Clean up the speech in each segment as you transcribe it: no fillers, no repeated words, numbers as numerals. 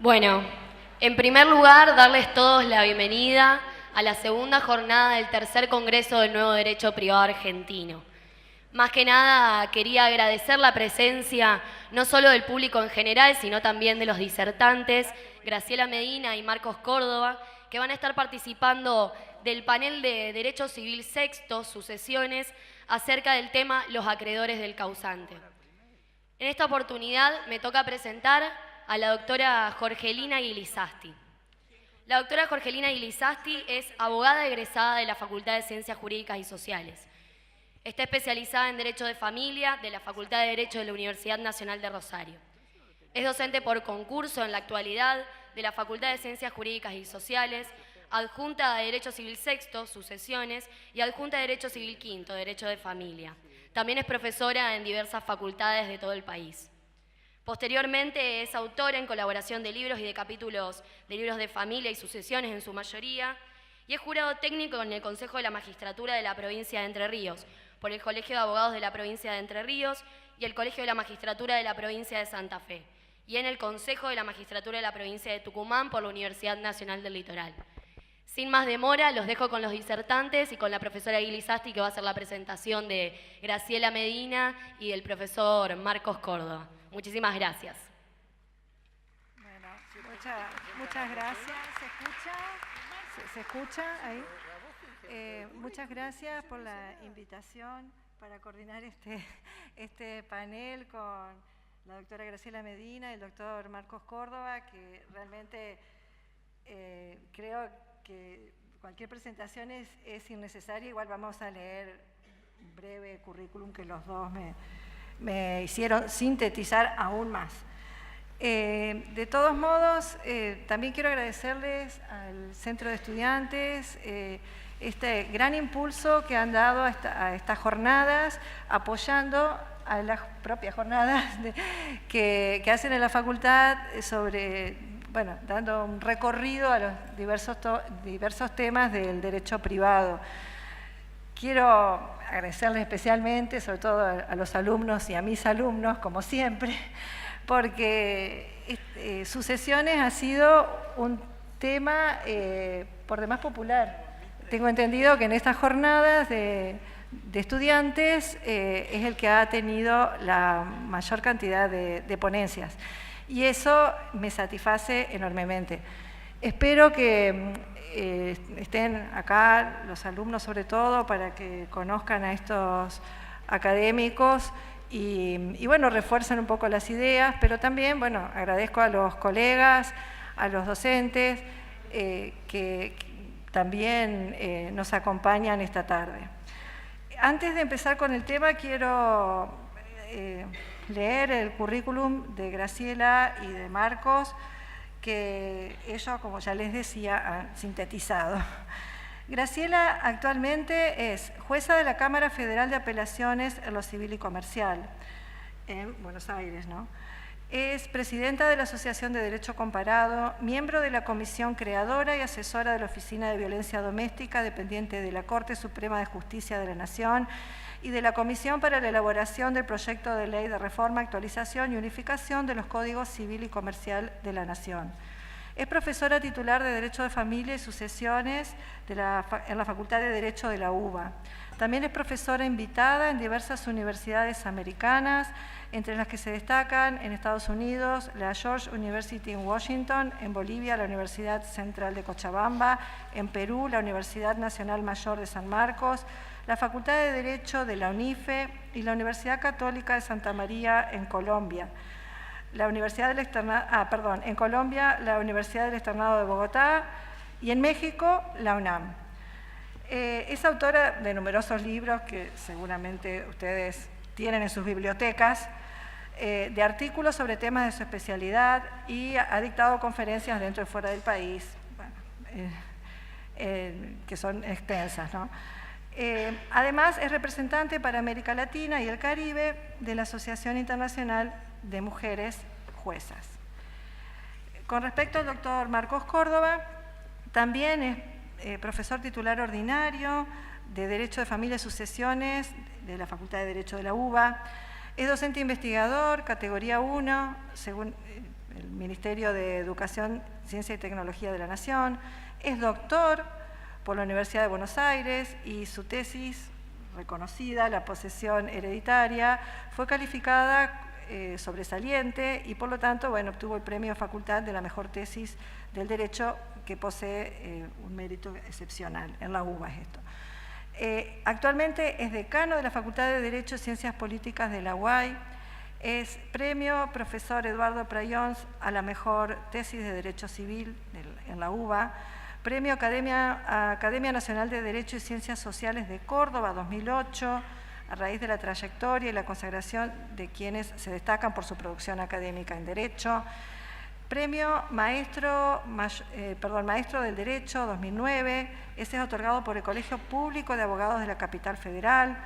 Bueno, en primer lugar, darles todos la bienvenida a la segunda jornada del tercer Congreso del Nuevo Derecho Privado Argentino. Más que nada, quería agradecer la presencia no solo del público en general, sino también de los disertantes, Graciela Medina y Marcos Córdoba, que van a estar participando del panel de Derecho Civil Sexto, sucesiones, acerca del tema Los acreedores del causante. En esta oportunidad me toca presentar a la doctora Jorgelina Guilizasti. La doctora Jorgelina Guilizasti es abogada egresada de la Facultad de Ciencias Jurídicas y Sociales. Está especializada en Derecho de Familia de la Facultad de Derecho de la Universidad Nacional de Rosario. Es docente por concurso en la actualidad de la Facultad de Ciencias Jurídicas y Sociales, adjunta de Derecho Civil Sexto, sucesiones, y adjunta de Derecho Civil Quinto, Derecho de Familia. También es profesora en diversas facultades de todo el país. Posteriormente es autora en colaboración de libros y de capítulos de libros de familia y sucesiones en su mayoría, y es jurado técnico en el Consejo de la Magistratura de la Provincia de Entre Ríos, por el Colegio de Abogados de la Provincia de Entre Ríos y el Colegio de la Magistratura de la Provincia de Santa Fe, y en el Consejo de la Magistratura de la Provincia de Tucumán por la Universidad Nacional del Litoral. Sin más demora, los dejo con los disertantes y con la profesora Guilizasti, que va a hacer la presentación de Graciela Medina y del profesor Marcos Córdoba. Muchísimas gracias. Bueno, muchas gracias. ¿Se escucha? ¿Se escucha ahí? Muchas gracias por la invitación para coordinar este panel con la doctora Graciela Medina y el doctor Marcos Córdoba, que realmente creo que cualquier presentación es innecesaria. Igual vamos a leer un breve currículum que los dos me hicieron sintetizar aún más. De todos modos, también quiero agradecerles al Centro de Estudiantes este gran impulso que han dado a estas jornadas, apoyando a las propias jornadas que hacen en la facultad dando un recorrido a los diversos temas del derecho privado. Quiero agradecerles especialmente, sobre todo a los alumnos y a mis alumnos, como siempre, porque sucesiones ha sido un tema por demás popular. Tengo entendido que en estas jornadas de estudiantes es el que ha tenido la mayor cantidad de ponencias, y eso me satisface enormemente. Espero que estén acá los alumnos, sobre todo, para que conozcan a estos académicos y bueno, refuercen un poco las ideas, pero también, bueno, agradezco a los colegas, a los docentes que también nos acompañan esta tarde. Antes de empezar con el tema, quiero leer el currículum de Graciela y de Marcos, que ellos, como ya les decía, han sintetizado. Graciela actualmente es jueza de la Cámara Federal de Apelaciones en lo Civil y Comercial, en Buenos Aires, ¿no? Es presidenta de la Asociación de Derecho Comparado, miembro de la Comisión Creadora y asesora de la Oficina de Violencia Doméstica, dependiente de la Corte Suprema de Justicia de la Nación, y de la Comisión para la elaboración del proyecto de ley de reforma, actualización y unificación de los códigos civil y comercial de la Nación. Es profesora titular de Derecho de Familia y Sucesiones en la Facultad de Derecho de la UBA. También es profesora invitada en diversas universidades americanas, entre las que se destacan en Estados Unidos, la George University en Washington, en Bolivia, la Universidad Central de Cochabamba, en Perú, la Universidad Nacional Mayor de San Marcos, la Facultad de Derecho de la UNIFE y la Universidad Católica de Santa María en Colombia. En Colombia, la Universidad del Externado de Bogotá, y en México, la UNAM. Es autora de numerosos libros que seguramente ustedes tienen en sus bibliotecas, de artículos sobre temas de su especialidad, y ha dictado conferencias dentro y fuera del país, que son extensas, ¿no? Además, es representante para América Latina y el Caribe de la Asociación Internacional de Mujeres Juezas. Con respecto al doctor Marcos Córdoba, también es profesor titular ordinario de Derecho de Familia y Sucesiones de la Facultad de Derecho de la UBA. Es docente investigador, categoría 1, según el Ministerio de Educación, Ciencia y Tecnología de la Nación. Es doctor por la Universidad de Buenos Aires y su tesis reconocida, La posesión hereditaria, fue calificada sobresaliente y por lo tanto, bueno, obtuvo el premio Facultad de la mejor tesis del derecho, que posee un mérito excepcional. En la UBA es esto. Actualmente es decano de la Facultad de Derecho y Ciencias Políticas de la UAI. Es premio profesor Eduardo Prayons a la mejor tesis de Derecho Civil en la UBA. Premio Academia Nacional de Derecho y Ciencias Sociales de Córdoba 2008, a raíz de la trayectoria y la consagración de quienes se destacan por su producción académica en Derecho. Premio Maestro del Derecho 2009, ese es otorgado por el Colegio Público de Abogados de la Capital Federal.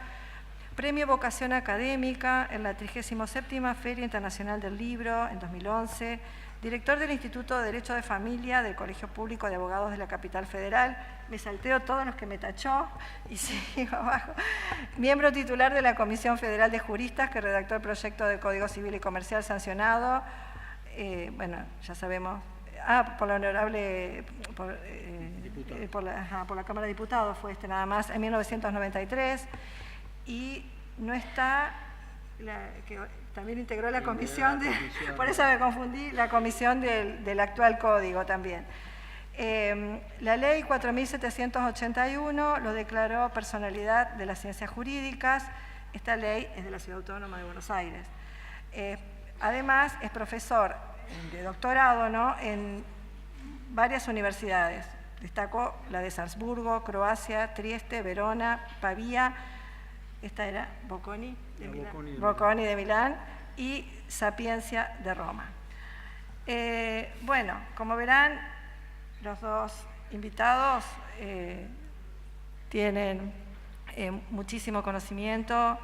Premio Vocación Académica en la 37ª Feria Internacional del Libro en 2011. Director del Instituto de Derecho de Familia del Colegio Público de Abogados de la Capital Federal. Me salteo todos los que me tachó y sigo abajo. Miembro titular de la Comisión Federal de Juristas que redactó el proyecto de Código Civil y Comercial sancionado, bueno, ya sabemos, por la honorable, por la Cámara de Diputados fue nada más, en 1993, y no está, que también integró la comisión, por eso me confundí, la comisión del actual código también. La ley 4.781 lo declaró personalidad de las ciencias jurídicas. Esta ley es de la Ciudad Autónoma de Buenos Aires. Además, es profesor de doctorado, ¿no?, en varias universidades. Destacó la de Salzburgo, Croacia, Trieste, Verona, Pavía, esta era Bocconi de Milán y Sapienza de Roma. Bueno, como verán, los dos invitados tienen muchísimo conocimiento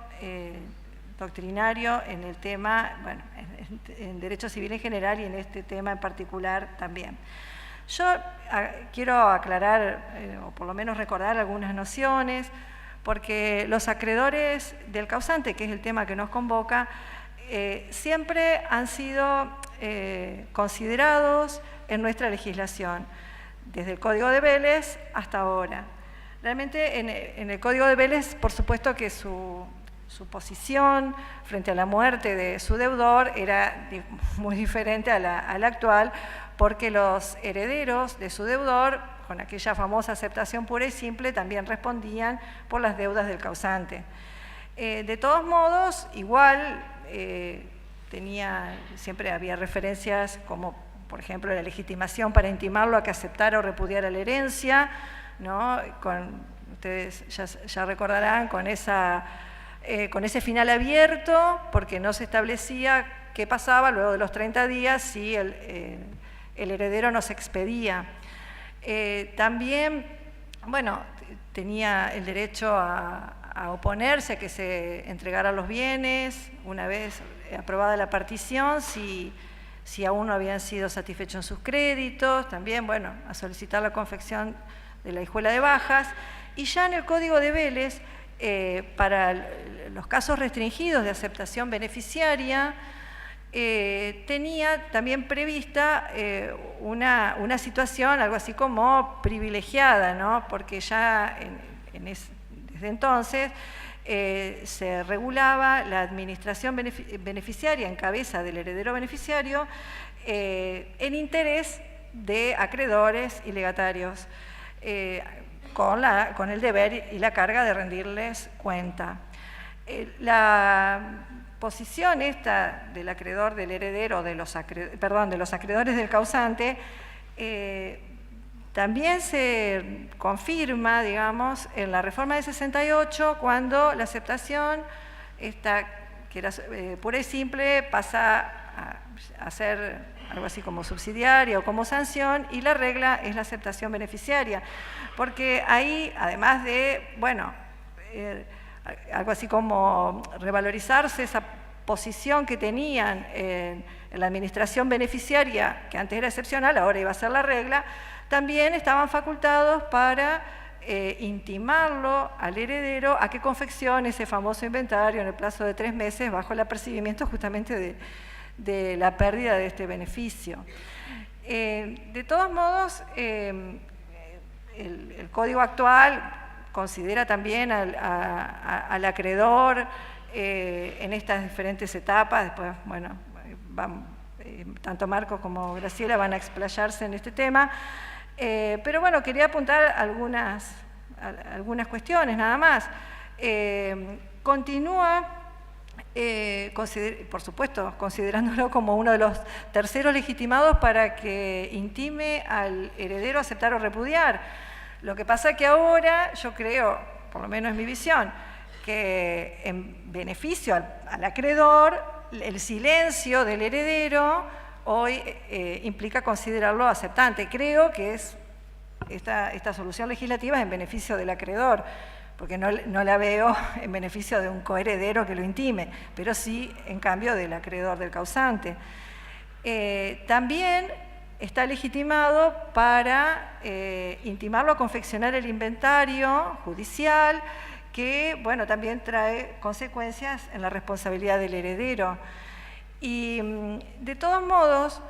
doctrinario en el tema, bueno, en derecho civil en general y en este tema en particular también. Yo quiero aclarar, o por lo menos recordar algunas nociones, porque los acreedores del causante, que es el tema que nos convoca, siempre han sido considerados en nuestra legislación, desde el Código de Vélez hasta ahora. Realmente en el Código de Vélez, por supuesto que su posición frente a la muerte de su deudor era muy diferente a la actual, porque los herederos de su deudor, con aquella famosa aceptación pura y simple, también respondían por las deudas del causante. De todos modos, igual siempre había referencias como, por ejemplo, la legitimación para intimarlo a que aceptara o repudiara la herencia, ¿no? Ustedes ya recordarán con ese final abierto, porque no se establecía qué pasaba luego de los 30 días si el heredero no se expedía. También, bueno, tenía el derecho a oponerse a que se entregaran los bienes una vez aprobada la partición, si aún no habían sido satisfechos en sus créditos, también, bueno, a solicitar la confección de la hijuela de bajas. Y ya en el Código de Vélez, para los casos restringidos de aceptación beneficiaria, tenía también prevista una situación, algo así como privilegiada, ¿no? Porque ya desde entonces se regulaba la administración beneficiaria en cabeza del heredero beneficiario en interés de acreedores y legatarios, con el deber y la carga de rendirles cuenta. La posición esta del acreedor, del heredero, de los acreedores del causante, también se confirma, digamos, en la reforma de 68, cuando la aceptación, que era pura y simple, pasa a ser algo así como subsidiaria o como sanción, y la regla es la aceptación beneficiaria, porque ahí, además de, bueno, algo así como revalorizarse esa posición que tenían en la administración beneficiaria, que antes era excepcional, ahora iba a ser la regla, también estaban facultados para intimarlo al heredero a que confeccione ese famoso inventario en el plazo de 3 meses bajo el apercibimiento justamente de la pérdida de este beneficio. De todos modos, el Código actual considera también al acreedor en estas diferentes etapas. Después, bueno, tanto Marcos como Graciela van a explayarse en este tema, pero bueno, quería apuntar algunas cuestiones nada más. Continúa, por supuesto, considerándolo como uno de los terceros legitimados para que intime al heredero aceptar o repudiar. Lo que pasa es que ahora yo creo, por lo menos es mi visión, que en beneficio al acreedor, el silencio del heredero hoy implica considerarlo aceptante. Creo que esta solución legislativa es en beneficio del acreedor, porque no la veo en beneficio de un coheredero que lo intime, pero sí, en cambio, del acreedor del causante. También está legitimado para intimarlo a confeccionar el inventario judicial, que, bueno, también trae consecuencias en la responsabilidad del heredero. Y, de todos modos,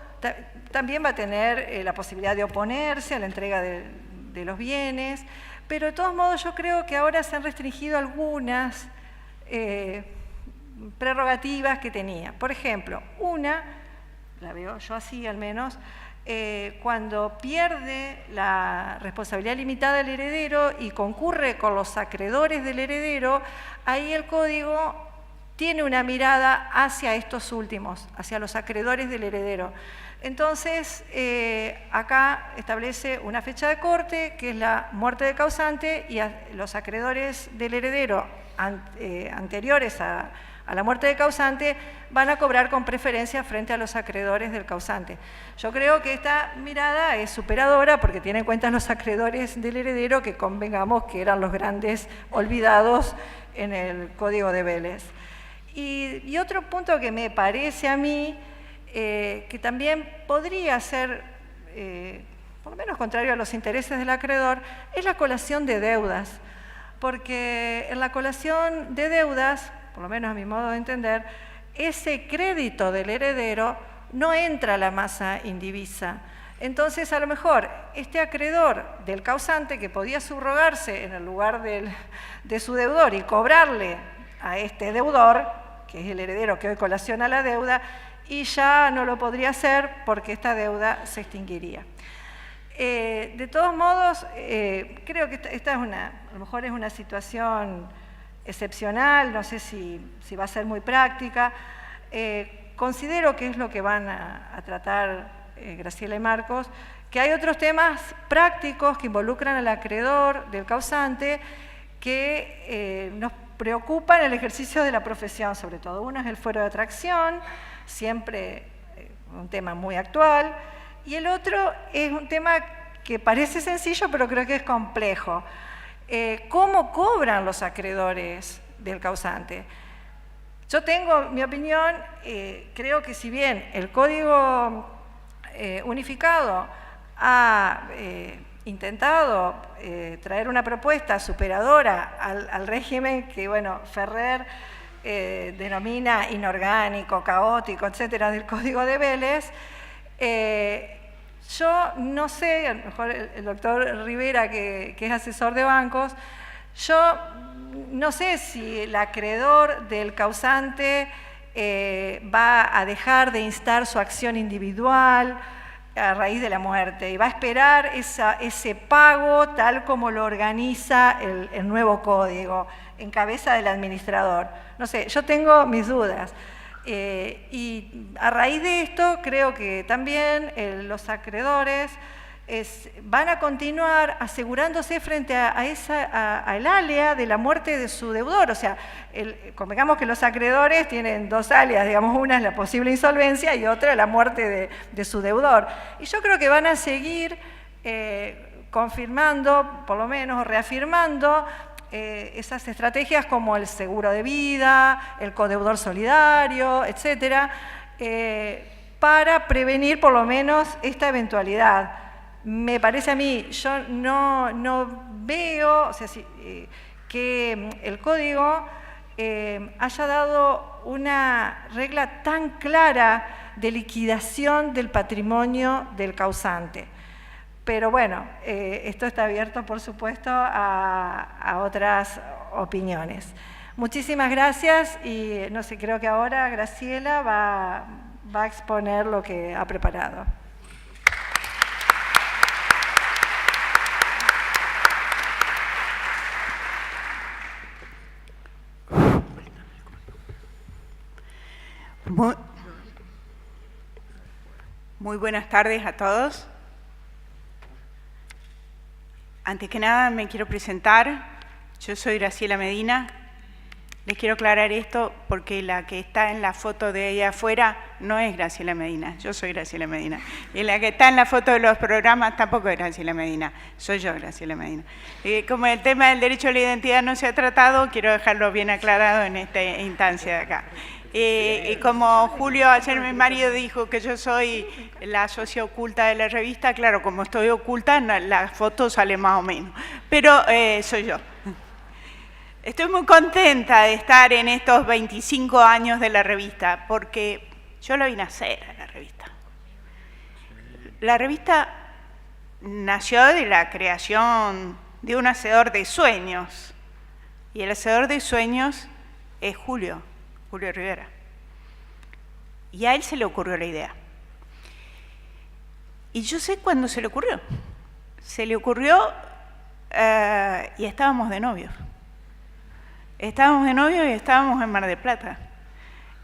también va a tener la posibilidad de oponerse a la entrega de los bienes, pero de todos modos yo creo que ahora se han restringido algunas prerrogativas que tenía. Por ejemplo, una, la veo yo así al menos, cuando pierde la responsabilidad limitada del heredero y concurre con los acreedores del heredero, ahí el Código tiene una mirada hacia estos últimos, hacia los acreedores del heredero. Entonces, acá establece una fecha de corte, que es la muerte del causante, y los acreedores del heredero anteriores a la muerte del causante van a cobrar con preferencia frente a los acreedores del causante. Yo creo que esta mirada es superadora porque tiene en cuenta los acreedores del heredero, que convengamos que eran los grandes olvidados en el Código de Vélez. Y otro punto que me parece a mí que también podría ser, por lo menos contrario a los intereses del acreedor, es la colación de deudas. Porque en la colación de deudas, por lo menos a mi modo de entender, ese crédito del heredero no entra a la masa indivisa. Entonces, a lo mejor, este acreedor del causante, que podía subrogarse en el lugar de su deudor y cobrarle a este deudor, que es el heredero que hoy colaciona la deuda, y ya no lo podría hacer porque esta deuda se extinguiría. De todos modos, creo que esta a lo mejor es una situación excepcional, no sé si va a ser muy práctica. Considero que es lo que van a tratar Graciela y Marcos, que hay otros temas prácticos que involucran al acreedor del causante que nos preocupan el ejercicio de la profesión, sobre todo. Uno es el fuero de atracción, siempre un tema muy actual, y el otro es un tema que parece sencillo, pero creo que es complejo. ¿Cómo cobran los acreedores del causante? Yo tengo mi opinión, creo que si bien el Código Unificado ha intentado traer una propuesta superadora al régimen que, bueno, Ferrer denomina inorgánico, caótico, etcétera, del Código de Vélez, yo no sé, a lo mejor el doctor Rivera, que es asesor de bancos, yo no sé si el acreedor del causante va a dejar de instar su acción individual a raíz de la muerte y va a esperar ese pago tal como lo organiza el nuevo código, en cabeza del administrador. No sé, yo tengo mis dudas. Y a raíz de esto creo que también los acreedores van a continuar asegurándose frente al alea de la muerte de su deudor. O sea, convengamos que los acreedores tienen dos alias, digamos, una es la posible insolvencia y otra la muerte de su deudor. Y yo creo que van a seguir confirmando, por lo menos, o reafirmando esas estrategias como el seguro de vida, el codeudor solidario, etcétera, para prevenir por lo menos esta eventualidad. Me parece a mí, yo no veo, o sea, que el código haya dado una regla tan clara de liquidación del patrimonio del causante. Pero bueno, esto está abierto, por supuesto, a otras opiniones. Muchísimas gracias y no sé, creo que ahora Graciela va a exponer lo que ha preparado. Muy buenas tardes a todos. Antes que nada me quiero presentar. Yo soy Graciela Medina. Les quiero aclarar esto porque la que está en la foto de ahí afuera no es Graciela Medina. Yo soy Graciela Medina. Y la que está en la foto de los programas tampoco es Graciela Medina. Soy yo, Graciela Medina. Como el tema del derecho a la identidad no se ha tratado, quiero dejarlo bien aclarado en esta instancia de acá. Y como Julio, ayer mi marido dijo que yo soy la socia oculta de la revista, claro, como estoy oculta, la foto sale más o menos, pero soy yo. Estoy muy contenta de estar en estos 25 años de la revista, porque yo la vi nacer a la revista. La revista nació de la creación de un hacedor de sueños, y el hacedor de sueños es Julio Rivera. Y a él se le ocurrió la idea. Y yo sé cuándo se le ocurrió. Se le ocurrió y estábamos de novios. Estábamos de novios y estábamos en Mar del Plata.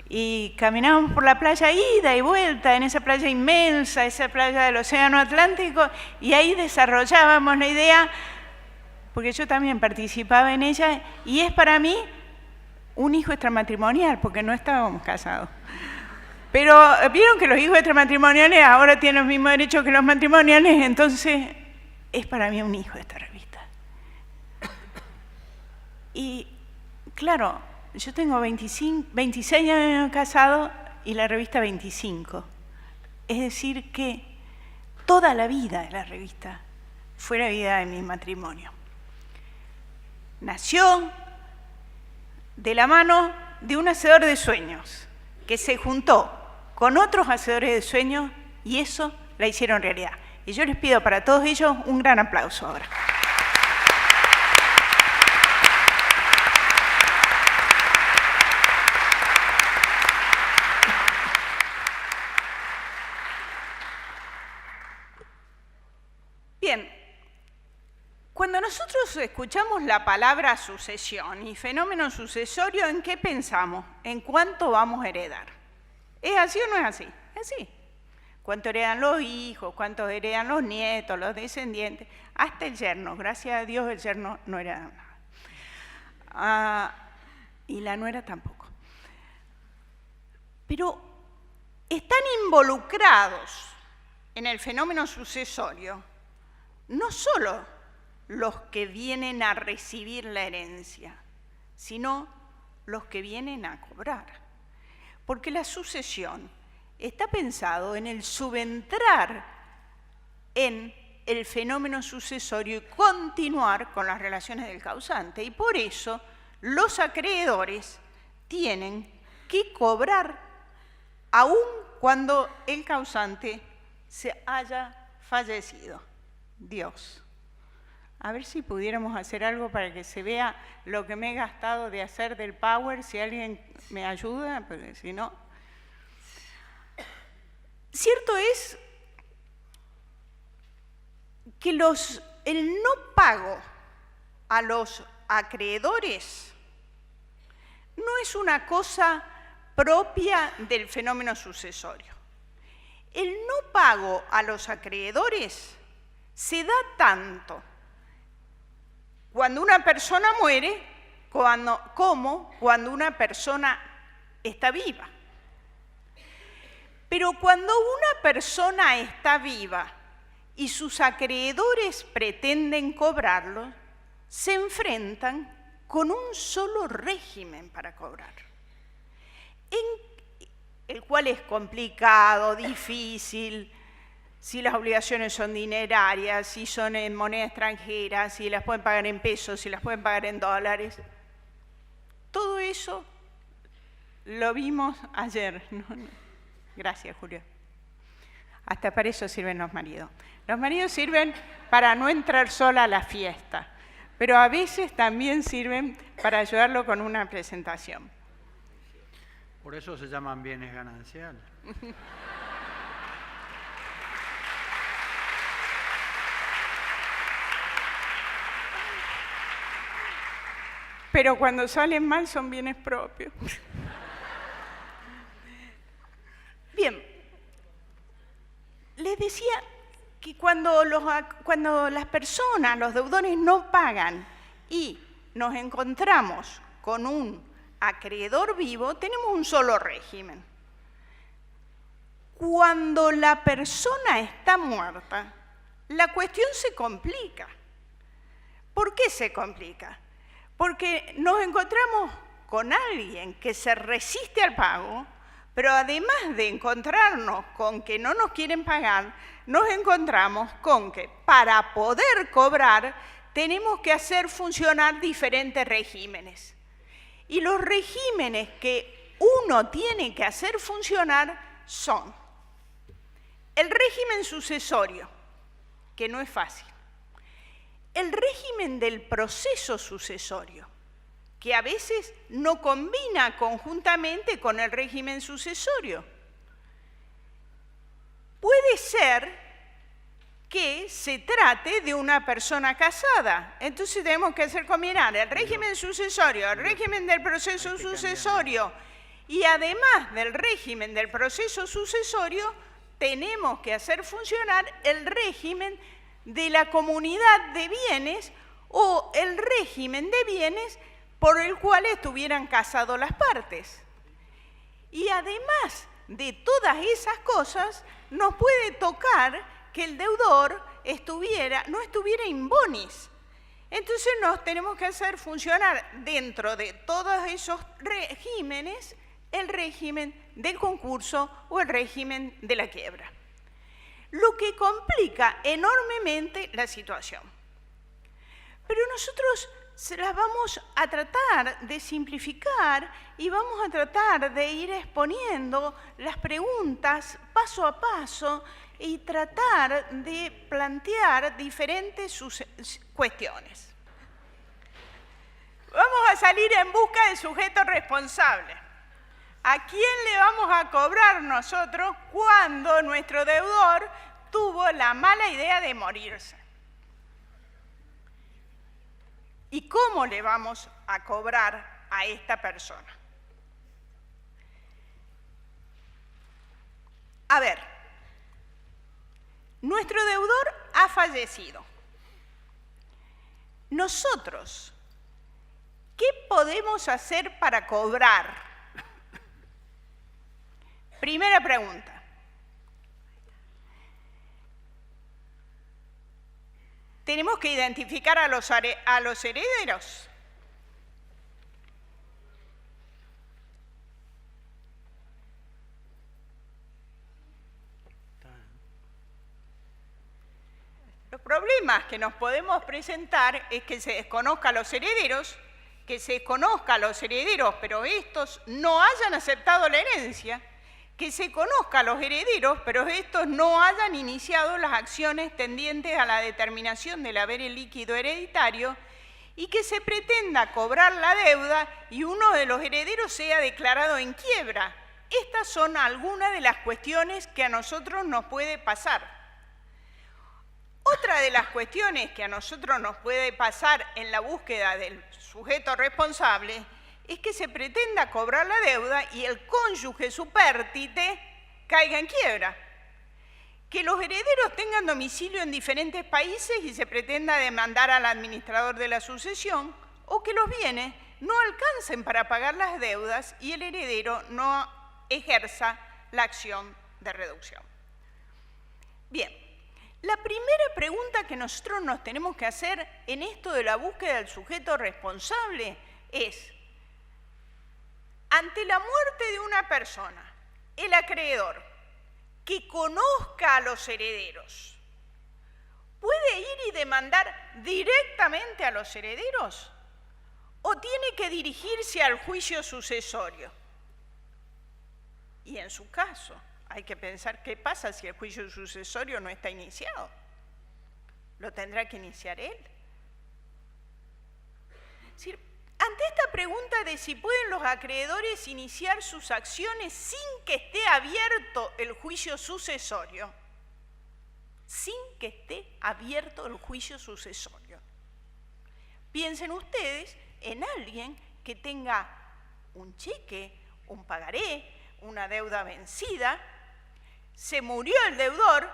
Y caminábamos por la playa ida y vuelta, en esa playa inmensa, esa playa del Océano Atlántico, y ahí desarrollábamos la idea, porque yo también participaba en ella, y es para mí un hijo extramatrimonial, porque no estábamos casados. Pero vieron que los hijos extramatrimoniales ahora tienen los mismos derechos que los matrimoniales, entonces es para mí un hijo de esta revista. Y claro, yo tengo 26 años casado y la revista 25. Es decir que toda la vida de la revista fue la vida de mi matrimonio. Nació de la mano de un hacedor de sueños que se juntó con otros hacedores de sueños y eso la hicieron realidad. Y yo les pido para todos ellos un gran aplauso ahora. Bien. Cuando nosotros escuchamos la palabra sucesión y fenómeno sucesorio, ¿en qué pensamos? ¿En cuánto vamos a heredar? ¿Es así o no es así? Es así. ¿Cuánto heredan los hijos? ¿Cuánto heredan los nietos, los descendientes? Hasta el yerno. Gracias a Dios el yerno no hereda nada. Y la nuera tampoco. Pero están involucrados en el fenómeno sucesorio no solo los que vienen a recibir la herencia, sino los que vienen a cobrar. Porque la sucesión está pensado en el subentrar en el fenómeno sucesorio y continuar con las relaciones del causante. Y por eso los acreedores tienen que cobrar aun cuando el causante se haya fallecido. Dios. A ver si pudiéramos hacer algo para que se vea lo que me he gastado de hacer del Power, si alguien me ayuda, porque si no. Cierto es que el no pago a los acreedores no es una cosa propia del fenómeno sucesorio. El no pago a los acreedores se da tanto cuando una persona muere como cuando una persona está viva. Pero cuando una persona está viva y sus acreedores pretenden cobrarlo, se enfrentan con un solo régimen para cobrar, el cual es complicado, difícil, si las obligaciones son dinerarias, si son en moneda extranjera, si las pueden pagar en pesos, si las pueden pagar en dólares. Todo eso lo vimos ayer, ¿no? Gracias, Julio. Hasta para eso sirven los maridos. Los maridos sirven para no entrar sola a la fiesta, pero a veces también sirven para ayudarlo con una presentación. Por eso se llaman bienes gananciales. Pero cuando salen mal son bienes propios. Bien, les decía que cuando las personas, los deudores no pagan y nos encontramos con un acreedor vivo, tenemos un solo régimen. Cuando la persona está muerta, la cuestión se complica. ¿Por qué se complica? Porque nos encontramos con alguien que se resiste al pago, pero además de encontrarnos con que no nos quieren pagar, nos encontramos con que para poder cobrar tenemos que hacer funcionar diferentes regímenes. Y los regímenes que uno tiene que hacer funcionar son el régimen sucesorio, que no es fácil. El régimen del proceso sucesorio, que a veces no combina conjuntamente con el régimen sucesorio. Puede ser que se trate de una persona casada. Entonces tenemos que hacer combinar el régimen sucesorio, el régimen del proceso sucesorio y además del régimen del proceso sucesorio, tenemos que hacer funcionar el régimen de la comunidad de bienes o el régimen de bienes por el cual estuvieran casados las partes. Y además de todas esas cosas, nos puede tocar que el deudor no estuviera in bonis. Entonces nos tenemos que hacer funcionar dentro de todos esos regímenes el régimen del concurso o el régimen de la quiebra. Lo que complica enormemente la situación. Pero nosotros se las vamos a tratar de simplificar y vamos a tratar de ir exponiendo las preguntas paso a paso y tratar de plantear diferentes cuestiones. Vamos a salir en busca del sujeto responsable. ¿A quién le vamos a cobrar nosotros cuando nuestro deudor tuvo la mala idea de morirse? ¿Y cómo le vamos a cobrar a esta persona? A ver, nuestro deudor ha fallecido. Nosotros, ¿qué podemos hacer para cobrar? Primera pregunta. Tenemos que identificar a los herederos. Los problemas que nos podemos presentar es que se desconozca a los herederos, pero estos no hayan aceptado la herencia, que se conozca a los herederos, pero estos no hayan iniciado las acciones tendientes a la determinación del haber líquido hereditario y que se pretenda cobrar la deuda y uno de los herederos sea declarado en quiebra. Estas son algunas de las cuestiones que a nosotros nos puede pasar. Otra de las cuestiones que a nosotros nos puede pasar en la búsqueda del sujeto responsable es que se pretenda cobrar la deuda y el cónyuge supérstite caiga en quiebra. Que los herederos tengan domicilio en diferentes países y se pretenda demandar al administrador de la sucesión, o que los bienes no alcancen para pagar las deudas y el heredero no ejerza la acción de reducción. Bien, la primera pregunta que nosotros nos tenemos que hacer en esto de la búsqueda del sujeto responsable es: ante la muerte de una persona, el acreedor que conozca a los herederos, ¿puede ir y demandar directamente a los herederos? ¿O tiene que dirigirse al juicio sucesorio? Y en su caso, hay que pensar qué pasa si el juicio sucesorio no está iniciado. Lo tendrá que iniciar él. Es decir, ante esta pregunta de si pueden los acreedores iniciar sus acciones sin que esté abierto el juicio sucesorio, piensen ustedes en alguien que tenga un cheque, un pagaré, una deuda vencida, se murió el deudor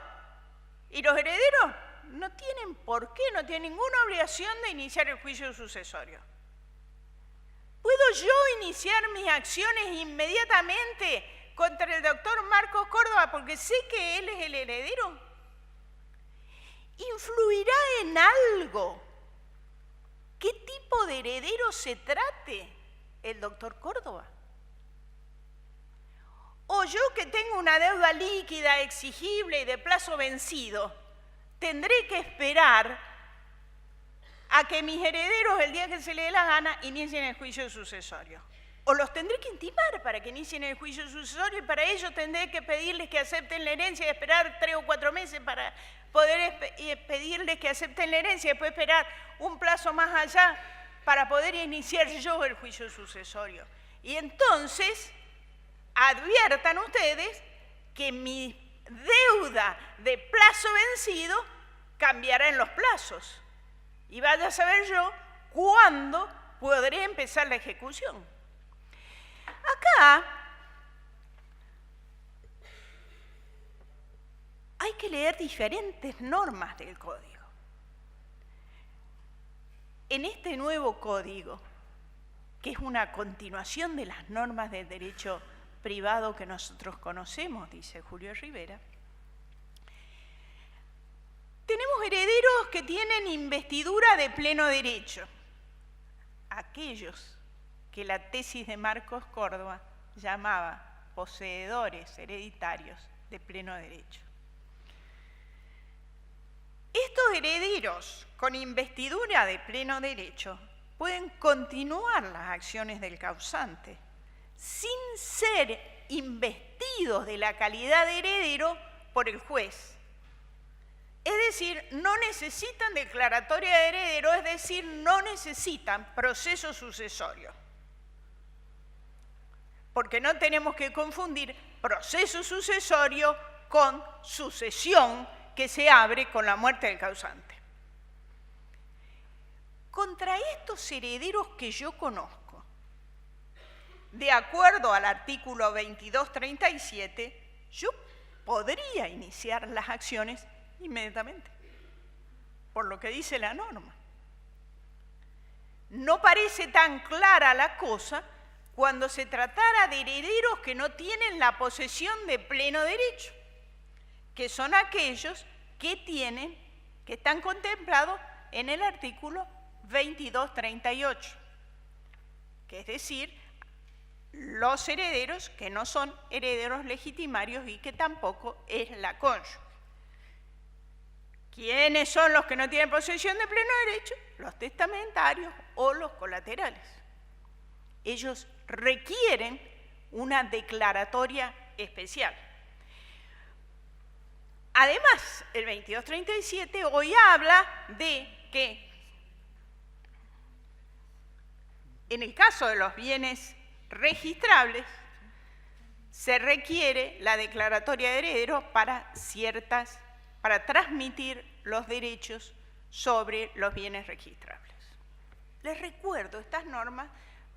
y los herederos no tienen por qué, no tienen ninguna obligación de iniciar el juicio sucesorio. ¿Puedo yo iniciar mis acciones inmediatamente contra el doctor Marcos Córdoba porque sé que él es el heredero? ¿Influirá en algo qué tipo de heredero se trate el doctor Córdoba? O yo, que tengo una deuda líquida, exigible y de plazo vencido, tendré que esperar a que mis herederos, el día que se les dé la gana, inicien el juicio sucesorio. O los tendré que intimar para que inicien el juicio sucesorio, y para ello tendré que pedirles que acepten la herencia y esperar 3 o 4 meses para poder pedirles que acepten la herencia y después esperar un plazo más allá para poder iniciar yo el juicio sucesorio. Y entonces, adviertan ustedes que mi deuda de plazo vencido cambiará en los plazos. Y vaya a saber yo cuándo podré empezar la ejecución. Acá hay que leer diferentes normas del código. En este nuevo código, que es una continuación de las normas del derecho privado que nosotros conocemos, dice Julio Rivera, tenemos herederos que tienen investidura de pleno derecho, aquellos que la tesis de Marcos Córdoba llamaba poseedores hereditarios de pleno derecho. Estos herederos con investidura de pleno derecho pueden continuar las acciones del causante sin ser investidos de la calidad de heredero por el juez. Es decir, no necesitan declaratoria de heredero, es decir, no necesitan proceso sucesorio. Porque no tenemos que confundir proceso sucesorio con sucesión que se abre con la muerte del causante. Contra estos herederos que yo conozco, de acuerdo al artículo 2237, yo podría iniciar las acciones inmediatamente, por lo que dice la norma. No parece tan clara la cosa cuando se tratara de herederos que no tienen la posesión de pleno derecho, que son aquellos que están contemplados en el artículo 2238, que es decir, los herederos que no son herederos legitimarios y que tampoco es la cónyuge. ¿Quiénes son los que no tienen posesión de pleno derecho? Los testamentarios o los colaterales. Ellos requieren una declaratoria especial. Además, el 2237 hoy habla de que en el caso de los bienes registrables se requiere la declaratoria de heredero para transmitir los derechos sobre los bienes registrables. Les recuerdo estas normas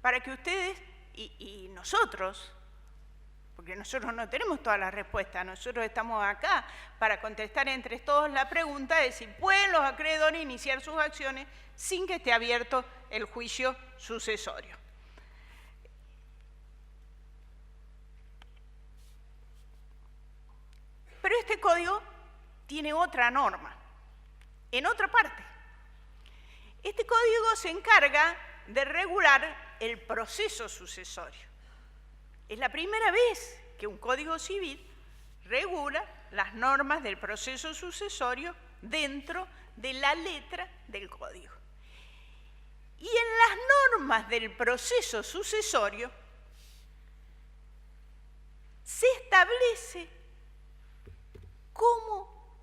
para que ustedes y nosotros, porque nosotros no tenemos todas las respuestas, nosotros estamos acá para contestar entre todos la pregunta de si pueden los acreedores iniciar sus acciones sin que esté abierto el juicio sucesorio. Pero este código tiene otra norma, en otra parte. Este código se encarga de regular el proceso sucesorio. Es la primera vez que un código civil regula las normas del proceso sucesorio dentro de la letra del código. Y en las normas del proceso sucesorio se establece cómo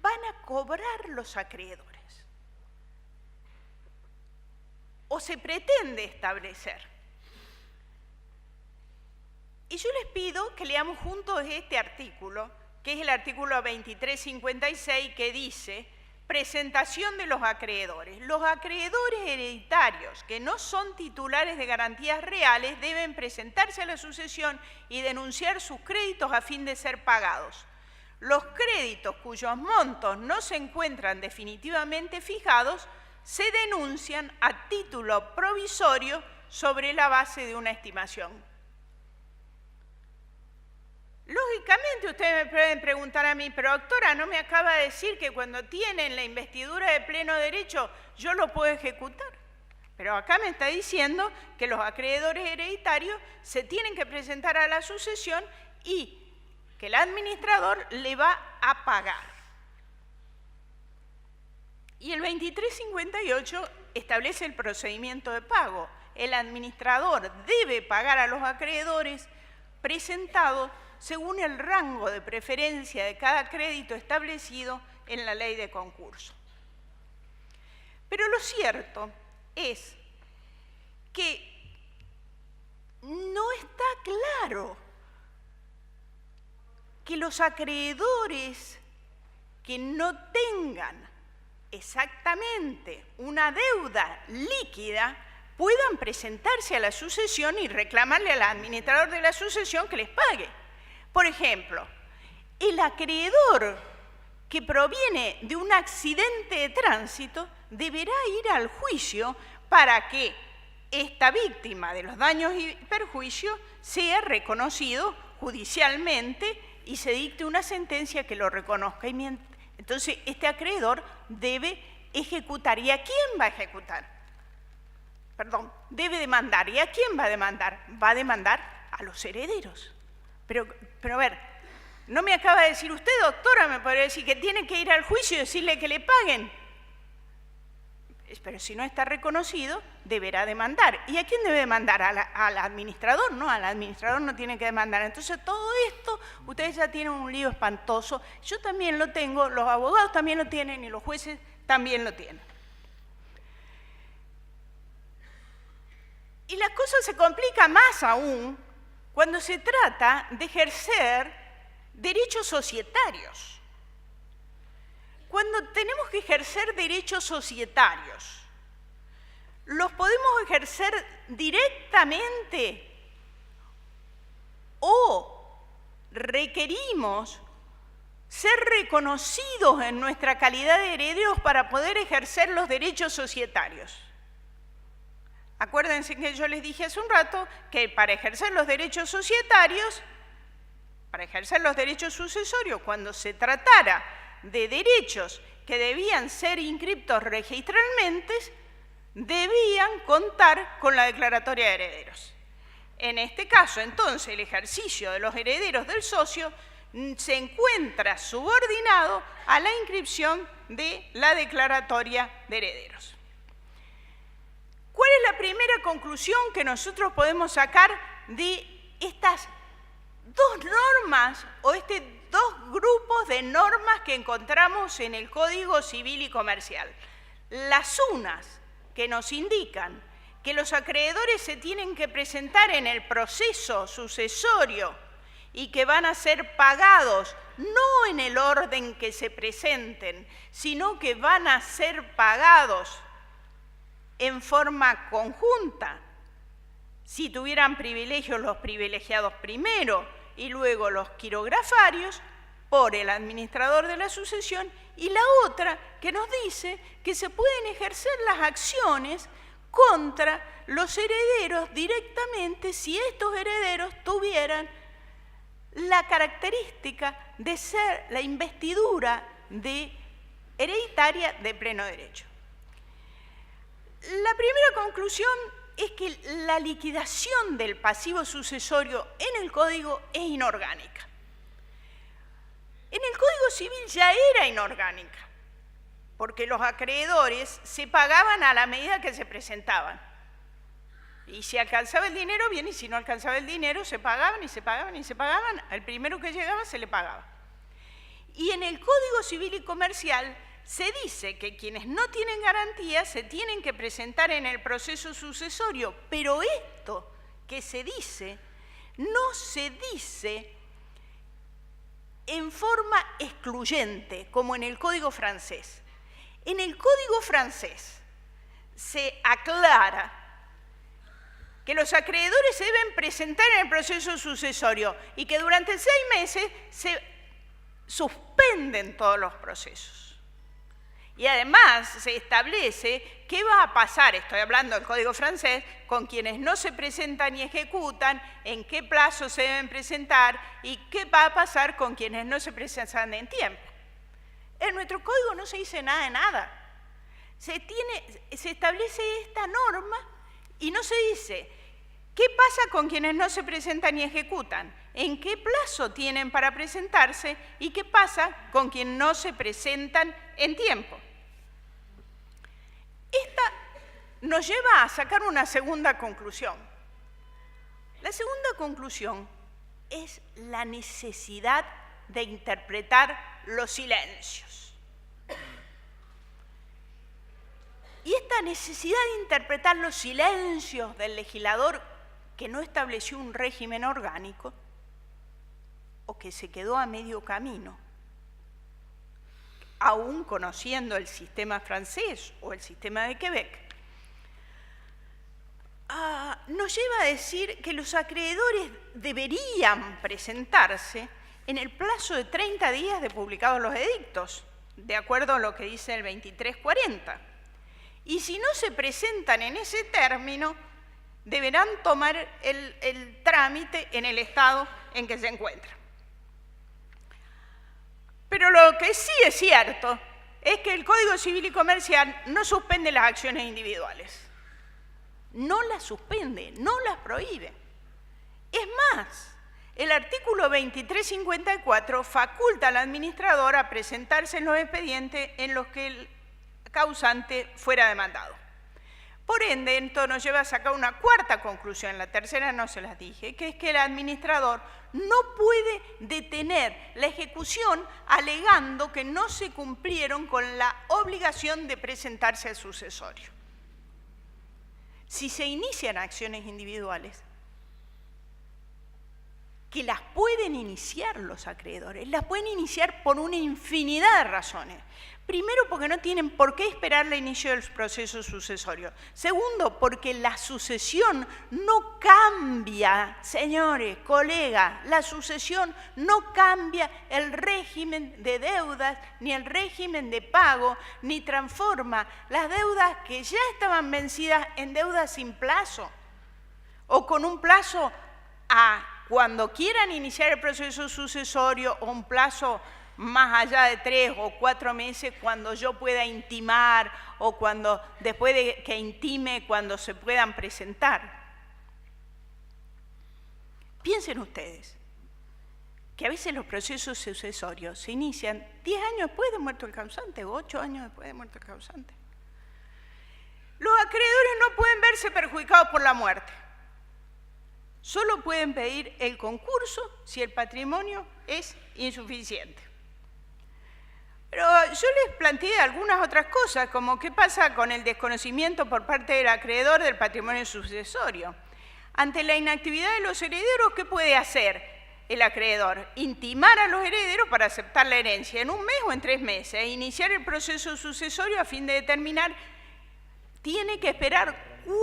van a cobrar los acreedores. O se pretende establecer. Y yo les pido que leamos juntos este artículo, que es el artículo 2356, que dice: presentación de los acreedores. Los acreedores hereditarios que no son titulares de garantías reales deben presentarse a la sucesión y denunciar sus créditos a fin de ser pagados. Los créditos cuyos montos no se encuentran definitivamente fijados se denuncian a título provisorio sobre la base de una estimación. Lógicamente ustedes me pueden preguntar a mí, pero doctora, ¿no me acaba de decir que cuando tienen la investidura de pleno derecho yo lo puedo ejecutar? Pero acá me está diciendo que los acreedores hereditarios se tienen que presentar a la sucesión y que el administrador le va a pagar. Y el 2358 establece el procedimiento de pago. El administrador debe pagar a los acreedores presentados según el rango de preferencia de cada crédito establecido en la ley de concurso. Pero lo cierto es que no está claro que los acreedores que no tengan exactamente una deuda líquida puedan presentarse a la sucesión y reclamarle al administrador de la sucesión que les pague. Por ejemplo, el acreedor que proviene de un accidente de tránsito deberá ir al juicio para que esta víctima de los daños y perjuicios sea reconocido judicialmente y se dicte una sentencia que lo reconozca. Entonces, este acreedor debe ejecutar. ¿Y a quién va a ejecutar? Perdón, debe demandar. ¿Y a quién va a demandar? Va a demandar a los herederos. Pero a ver, ¿no me acaba de decir usted, doctora, me podría decir que tiene que ir al juicio y decirle que le paguen? Pero si no está reconocido, deberá demandar. ¿Y a quién debe demandar? Al administrador. No, al administrador no tiene que demandar. Entonces, todo esto, ustedes ya tienen un lío espantoso. Yo también lo tengo, los abogados también lo tienen y los jueces también lo tienen. Y la cosa se complica más aún cuando se trata de ejercer derechos societarios. Cuando tenemos que ejercer derechos societarios, ¿los podemos ejercer directamente o requerimos ser reconocidos en nuestra calidad de herederos para poder ejercer los derechos societarios? Acuérdense que yo les dije hace un rato que para ejercer los derechos societarios, para ejercer los derechos sucesorios, cuando se tratara de derechos que debían ser inscriptos registralmente, debían contar con la declaratoria de herederos. En este caso, entonces, el ejercicio de los herederos del socio se encuentra subordinado a la inscripción de la declaratoria de herederos. ¿Cuál es la primera conclusión que nosotros podemos sacar de estas dos normas o dos grupos de normas que encontramos en el Código Civil y Comercial? Las unas que nos indican que los acreedores se tienen que presentar en el proceso sucesorio y que van a ser pagados no en el orden que se presenten, sino que van a ser pagados en forma conjunta. Si tuvieran privilegios, los privilegiados primero y luego los quirografarios por el administrador de la sucesión, y la otra que nos dice que se pueden ejercer las acciones contra los herederos directamente si estos herederos tuvieran la característica de ser la investidura hereditaria de pleno derecho. La primera conclusión es que la liquidación del pasivo sucesorio en el Código es inorgánica. En el Código Civil ya era inorgánica, porque los acreedores se pagaban a la medida que se presentaban. Y si alcanzaba el dinero, bien, y si no alcanzaba el dinero, se pagaban y se pagaban y se pagaban. Al primero que llegaba se le pagaba. Y en el Código Civil y Comercial se dice que quienes no tienen garantía se tienen que presentar en el proceso sucesorio, pero esto que se dice, no se dice en forma excluyente, como en el Código francés. En el Código francés se aclara que los acreedores se deben presentar en el proceso sucesorio y que durante 6 meses se suspenden todos los procesos. Y además se establece qué va a pasar, estoy hablando del Código francés, con quienes no se presentan y ejecutan, en qué plazo se deben presentar y qué va a pasar con quienes no se presentan en tiempo. En nuestro código no se dice nada de nada. Se establece esta norma y no se dice qué pasa con quienes no se presentan y ejecutan, en qué plazo tienen para presentarse y qué pasa con quienes no se presentan en tiempo. Esta nos lleva a sacar una segunda conclusión. La segunda conclusión es la necesidad de interpretar los silencios. Y esta necesidad de interpretar los silencios del legislador que no estableció un régimen orgánico o que se quedó a medio camino, aún conociendo el sistema francés o el sistema de Quebec, nos lleva a decir que los acreedores deberían presentarse en el plazo de 30 días de publicados los edictos, de acuerdo a lo que dice el 2340. Y si no se presentan en ese término, deberán tomar el trámite en el estado en que se encuentran. Pero lo que sí es cierto es que el Código Civil y Comercial no suspende las acciones individuales. No las suspende, no las prohíbe. Es más, el artículo 2354 faculta al administrador a presentarse en los expedientes en los que el causante fuera demandado. Por ende, esto nos lleva a sacar una cuarta conclusión, la tercera no se las dije, que es que el administrador no puede detener la ejecución alegando que no se cumplieron con la obligación de presentarse al sucesorio. Si se inician acciones individuales, que las pueden iniciar los acreedores, las pueden iniciar por una infinidad de razones. Primero, porque no tienen por qué esperar el inicio del proceso sucesorio. Segundo, porque la sucesión no cambia, señores, colegas, la sucesión no cambia el régimen de deudas, ni el régimen de pago, ni transforma las deudas que ya estaban vencidas en deudas sin plazo, o con un plazo a cuando quieran iniciar el proceso sucesorio o un plazo más allá de 3 o 4 meses cuando yo pueda intimar o cuando después de que intime cuando se puedan presentar. Piensen ustedes que a veces los procesos sucesorios se inician 10 años después de muerto el causante o 8 años después de muerto el causante. Los acreedores no pueden verse perjudicados por la muerte. Solo pueden pedir el concurso si el patrimonio es insuficiente. Pero yo les planteé algunas otras cosas, como qué pasa con el desconocimiento por parte del acreedor del patrimonio sucesorio. Ante la inactividad de los herederos, ¿qué puede hacer el acreedor? Intimar a los herederos para aceptar la herencia en 1 mes o en 3 meses e iniciar el proceso sucesorio a fin de determinar. Tiene que esperar 4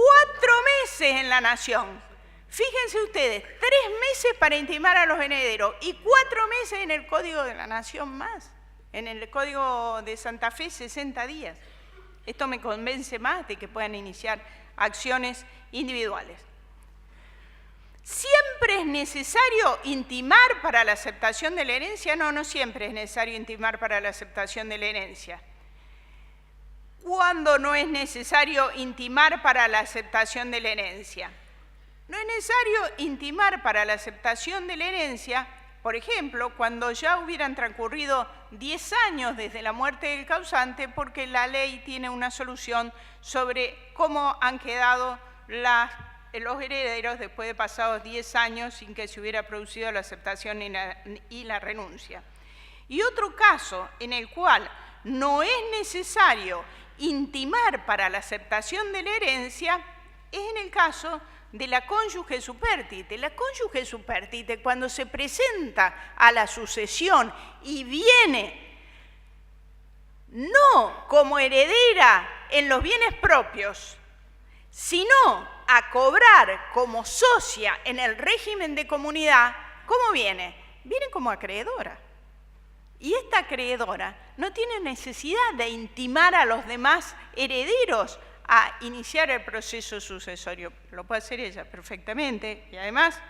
meses en la nación. Fíjense ustedes, 3 meses para intimar a los herederos y 4 meses en el Código de la Nación más. En el Código de Santa Fe, 60 días. Esto me convence más de que puedan iniciar acciones individuales. ¿Siempre es necesario intimar para la aceptación de la herencia? No, no siempre es necesario intimar para la aceptación de la herencia. ¿Cuándo no es necesario intimar para la aceptación de la herencia? No es necesario intimar para la aceptación de la herencia, por ejemplo, cuando ya hubieran transcurrido 10 años desde la muerte del causante, porque la ley tiene una solución sobre cómo han quedado los herederos después de pasados 10 años sin que se hubiera producido la aceptación y la renuncia. Y otro caso en el cual no es necesario intimar para la aceptación de la herencia es en el caso de la cónyuge supérstite. La cónyuge supérstite, cuando se presenta a la sucesión y viene no como heredera en los bienes propios, sino a cobrar como socia en el régimen de comunidad, ¿cómo viene? Viene como acreedora. Y esta acreedora no tiene necesidad de intimar a los demás herederos a iniciar el proceso sucesorio. Lo puede hacer ella perfectamente y además,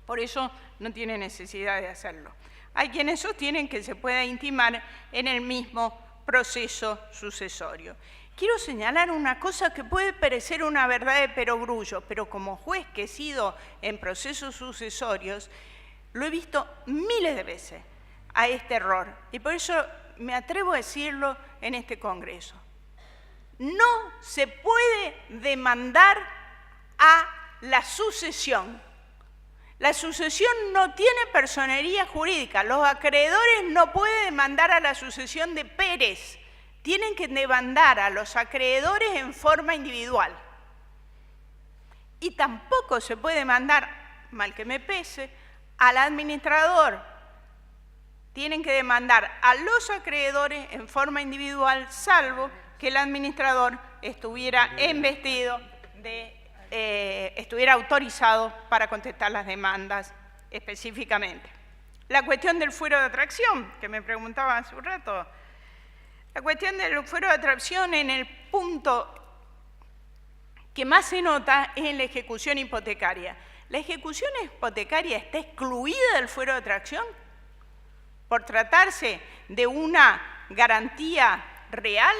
por eso no tiene necesidad de hacerlo. Hay quienes sostienen que se puede intimar en el mismo proceso sucesorio. Quiero señalar una cosa que puede parecer una verdad de perogrullo, pero como juez que he sido en procesos sucesorios, lo he visto miles de veces a este error. Y por eso me atrevo a decirlo en este Congreso. No se puede demandar a la sucesión. La sucesión no tiene personería jurídica. Los acreedores no pueden demandar a la sucesión de Pérez. Tienen que demandar a los acreedores en forma individual. Y tampoco se puede demandar, mal que me pese, al administrador. Tienen que demandar a los acreedores en forma individual, salvo que el administrador estuviera investido estuviera autorizado para contestar las demandas específicamente. La cuestión del fuero de atracción, que me preguntaba hace un rato, la cuestión del fuero de atracción en el punto que más se nota es en la ejecución hipotecaria. ¿La ejecución hipotecaria está excluida del fuero de atracción? Por tratarse de una garantía real.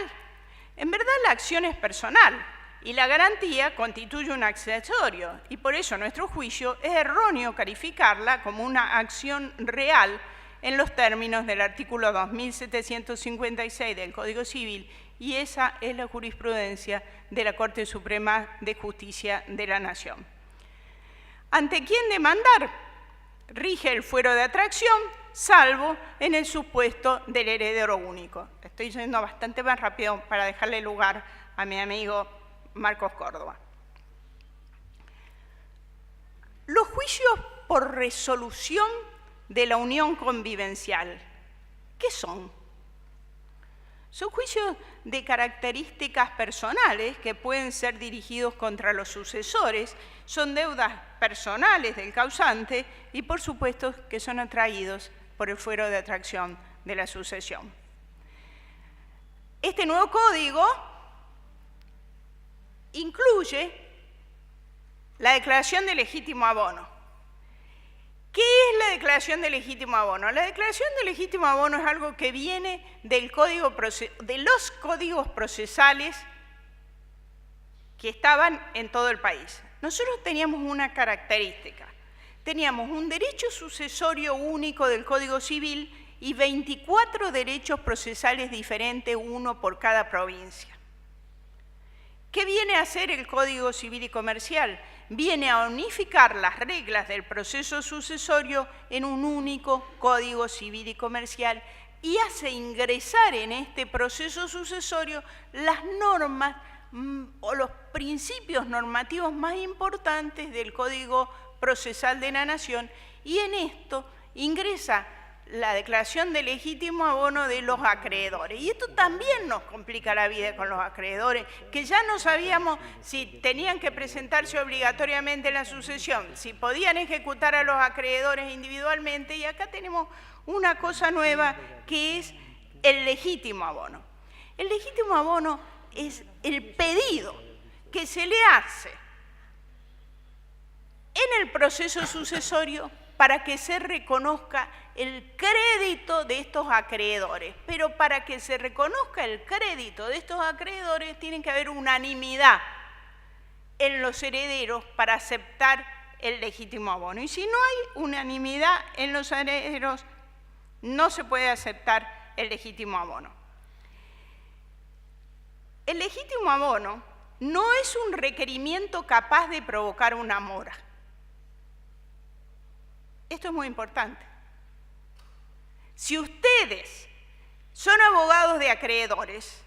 En verdad la acción es personal y la garantía constituye un accesorio y por eso a nuestro juicio es erróneo calificarla como una acción real en los términos del artículo 2756 del Código Civil y esa es la jurisprudencia de la Corte Suprema de Justicia de la Nación. ¿Ante quién demandar? Rige el fuero de atracción, salvo en el supuesto del heredero único. Estoy yendo bastante más rápido para dejarle lugar a mi amigo Marcos Córdoba. Los juicios por resolución de la unión convivencial, ¿qué son? Son juicios de características personales que pueden ser dirigidos contra los sucesores, son deudas personales del causante y por supuesto que son atraídos por el fuero de atracción de la sucesión. Este nuevo código incluye la declaración de legítimo abono. ¿Qué es la declaración de legítimo abono? La declaración de legítimo abono es algo que viene de los códigos procesales que estaban en todo el país. Nosotros teníamos una característica. Teníamos un derecho sucesorio único del Código Civil y 24 derechos procesales diferentes, uno por cada provincia. ¿Qué viene a hacer el Código Civil y Comercial? Viene a unificar las reglas del proceso sucesorio en un único Código Civil y Comercial y hace ingresar en este proceso sucesorio las normas o los principios normativos más importantes del Código Procesal de la Nación y en esto ingresa la declaración de legítimo abono de los acreedores. Y esto también nos complica la vida con los acreedores, que ya no sabíamos si tenían que presentarse obligatoriamente en la sucesión, si podían ejecutar a los acreedores individualmente, y acá tenemos una cosa nueva que es el legítimo abono. El legítimo abono es el pedido que se le hace en el proceso sucesorio para que se reconozca el crédito de estos acreedores. Pero para que se reconozca el crédito de estos acreedores tiene que haber unanimidad en los herederos para aceptar el legítimo abono. Y si no hay unanimidad en los herederos, no se puede aceptar el legítimo abono. El legítimo abono no es un requerimiento capaz de provocar una mora. Esto es muy importante. Si ustedes son abogados de acreedores,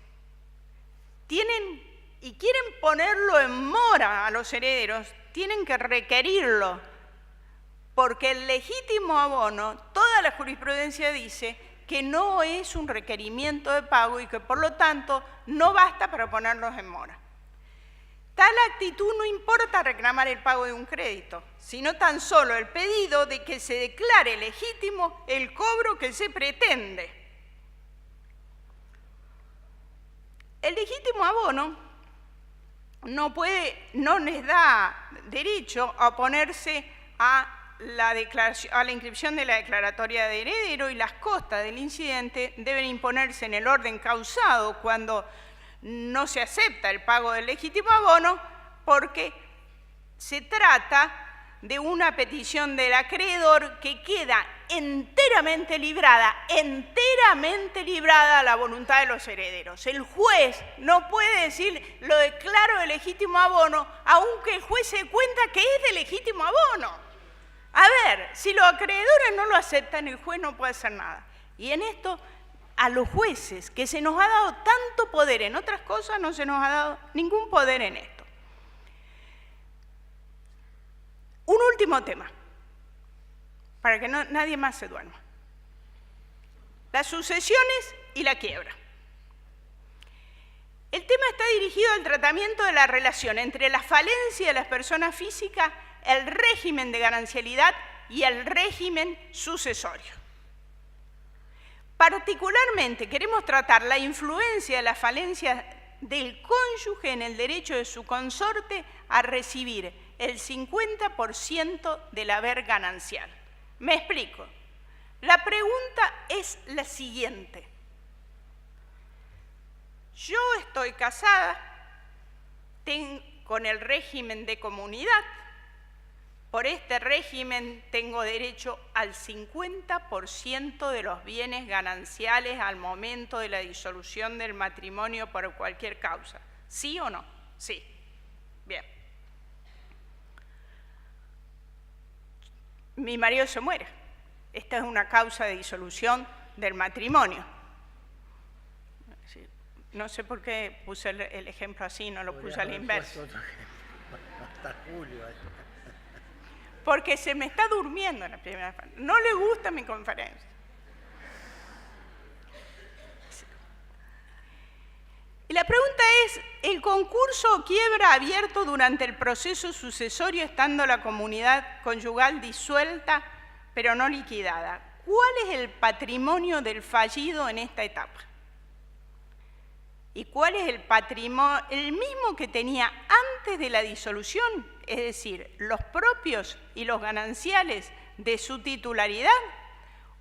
tienen y quieren ponerlo en mora a los herederos, tienen que requerirlo, porque el legítimo abono, toda la jurisprudencia dice que no es un requerimiento de pago y que por lo tanto no basta para ponerlos en mora. Tal actitud no importa reclamar el pago de un crédito, sino tan solo el pedido de que se declare legítimo el cobro que se pretende. El legítimo abono no les da derecho a oponerse a la inscripción de la declaratoria de heredero, y las costas del incidente deben imponerse en el orden causado cuando no se acepta el pago del legítimo abono, porque se trata de una petición del acreedor que queda enteramente librada a la voluntad de los herederos. El juez no puede decir lo declaro de legítimo abono, aunque el juez se dé cuenta que es de legítimo abono. A ver, si los acreedores no lo aceptan, el juez no puede hacer nada. Y en esto, a los jueces, que se nos ha dado tanto poder en otras cosas, no se nos ha dado ningún poder en esto. Un último tema, para que nadie más se duerma. Las sucesiones y la quiebra. El tema está dirigido al tratamiento de la relación entre la falencia de las personas físicas, el régimen de ganancialidad y el régimen sucesorio. Particularmente queremos tratar la influencia de la falencia del cónyuge en el derecho de su consorte a recibir el 50% del haber ganancial. Me explico. La pregunta es la siguiente. Yo estoy casada con el régimen de comunidad. Por este régimen tengo derecho al 50% de los bienes gananciales al momento de la disolución del matrimonio por cualquier causa. ¿Sí o no? Sí. Bien. Mi marido se muere. Esta es una causa de disolución del matrimonio. No sé por qué puse el ejemplo así, no lo puse al inverso. Hasta julio. Porque se me está durmiendo en la primera parte. No le gusta mi conferencia. Y la pregunta es, ¿el concurso o quiebra abierto durante el proceso sucesorio estando la comunidad conyugal disuelta pero no liquidada? ¿Cuál es el patrimonio del fallido en esta etapa? ¿Y cuál es el patrimonio? El mismo que tenía antes de la disolución, es decir, los propios y los gananciales de su titularidad,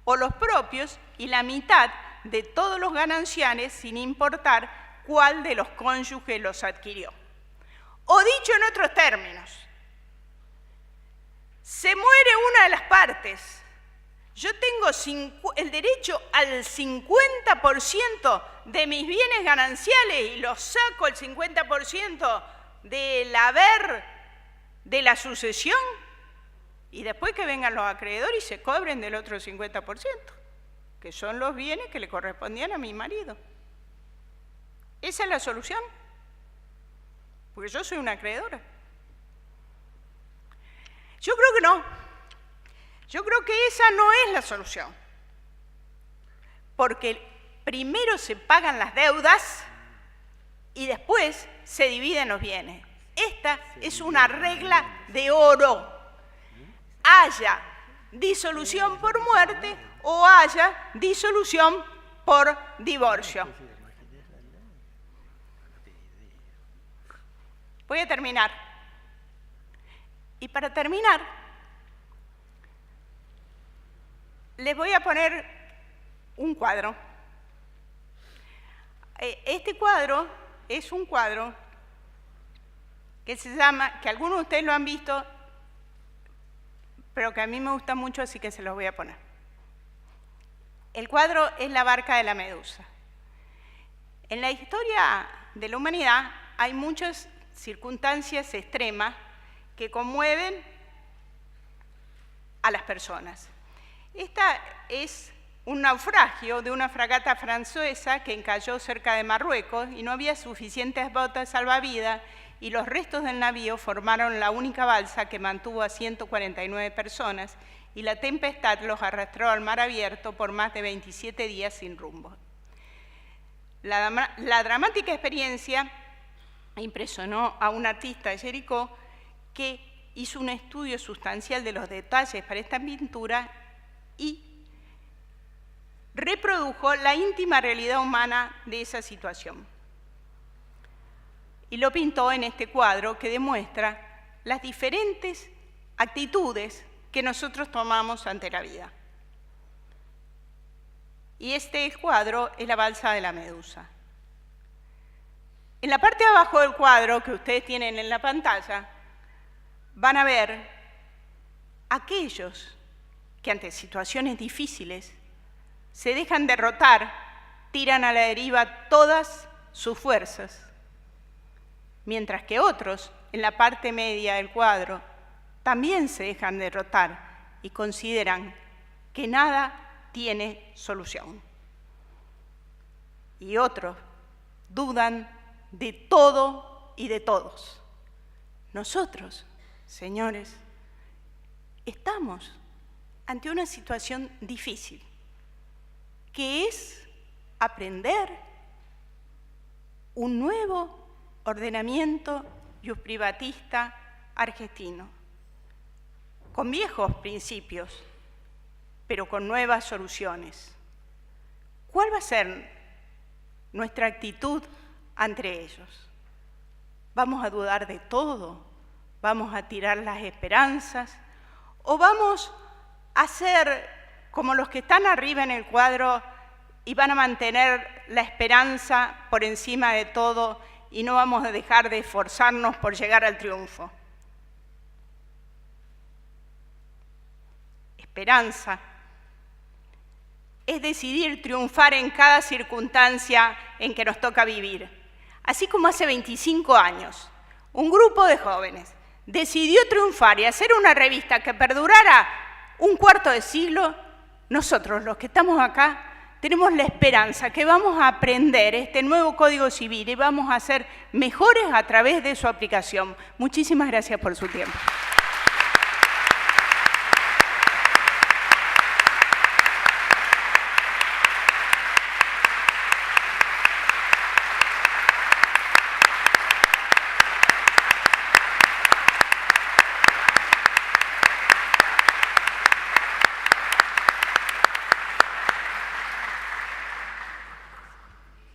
o los propios y la mitad de todos los gananciales sin importar cuál de los cónyuges los adquirió. O dicho en otros términos, se muere una de las partes. Yo tengo el derecho al 50% de mis bienes gananciales y los saco el 50% del haber de la sucesión, y después que vengan los acreedores y se cobren del otro 50%, que son los bienes que le correspondían a mi marido. ¿Esa es la solución? Porque yo soy una acreedora. Yo creo que no. Yo creo que esa no es la solución. Porque primero se pagan las deudas y después se dividen los bienes. Esta es una regla de oro. Haya disolución por muerte o haya disolución por divorcio. Voy a terminar. Y para terminar, les voy a poner un cuadro. Este cuadro es un cuadro que se llama, que algunos de ustedes lo han visto, pero que a mí me gusta mucho, así que se los voy a poner. El cuadro es la barca de la Medusa. En la historia de la humanidad hay muchas circunstancias extremas que conmueven a las personas. Esta es un naufragio de una fragata francesa que encalló cerca de Marruecos y no había suficientes botas salvavidas y los restos del navío formaron la única balsa que mantuvo a 149 personas y la tempestad los arrastró al mar abierto por más de 27 días sin rumbo. La dramática experiencia impresionó a un artista de Jericó que hizo un estudio sustancial de los detalles para esta pintura y reprodujo la íntima realidad humana de esa situación. Y lo pintó en este cuadro que demuestra las diferentes actitudes que nosotros tomamos ante la vida. Y este cuadro es la balsa de la Medusa. En la parte de abajo del cuadro que ustedes tienen en la pantalla, van a ver aquellos que ante situaciones difíciles se dejan derrotar, tiran a la deriva todas sus fuerzas, mientras que otros, en la parte media del cuadro, también se dejan derrotar y consideran que nada tiene solución. Y otros dudan de todo y de todos. Nosotros, señores, estamos ante una situación difícil, que es aprender un nuevo ordenamiento iusprivatista argentino, con viejos principios, pero con nuevas soluciones. ¿Cuál va a ser nuestra actitud ante ellos? ¿Vamos a dudar de todo? ¿Vamos a tirar las esperanzas? ¿O vamos a ser como los que están arriba en el cuadro y van a mantener la esperanza por encima de todo y no vamos a dejar de esforzarnos por llegar al triunfo? Esperanza es decidir triunfar en cada circunstancia en que nos toca vivir. Así como hace 25 años, un grupo de jóvenes decidió triunfar y hacer una revista que perdurara un cuarto de siglo, nosotros, los que estamos acá, tenemos la esperanza que vamos a aprender este nuevo Código Civil y vamos a ser mejores a través de su aplicación. Muchísimas gracias por su tiempo.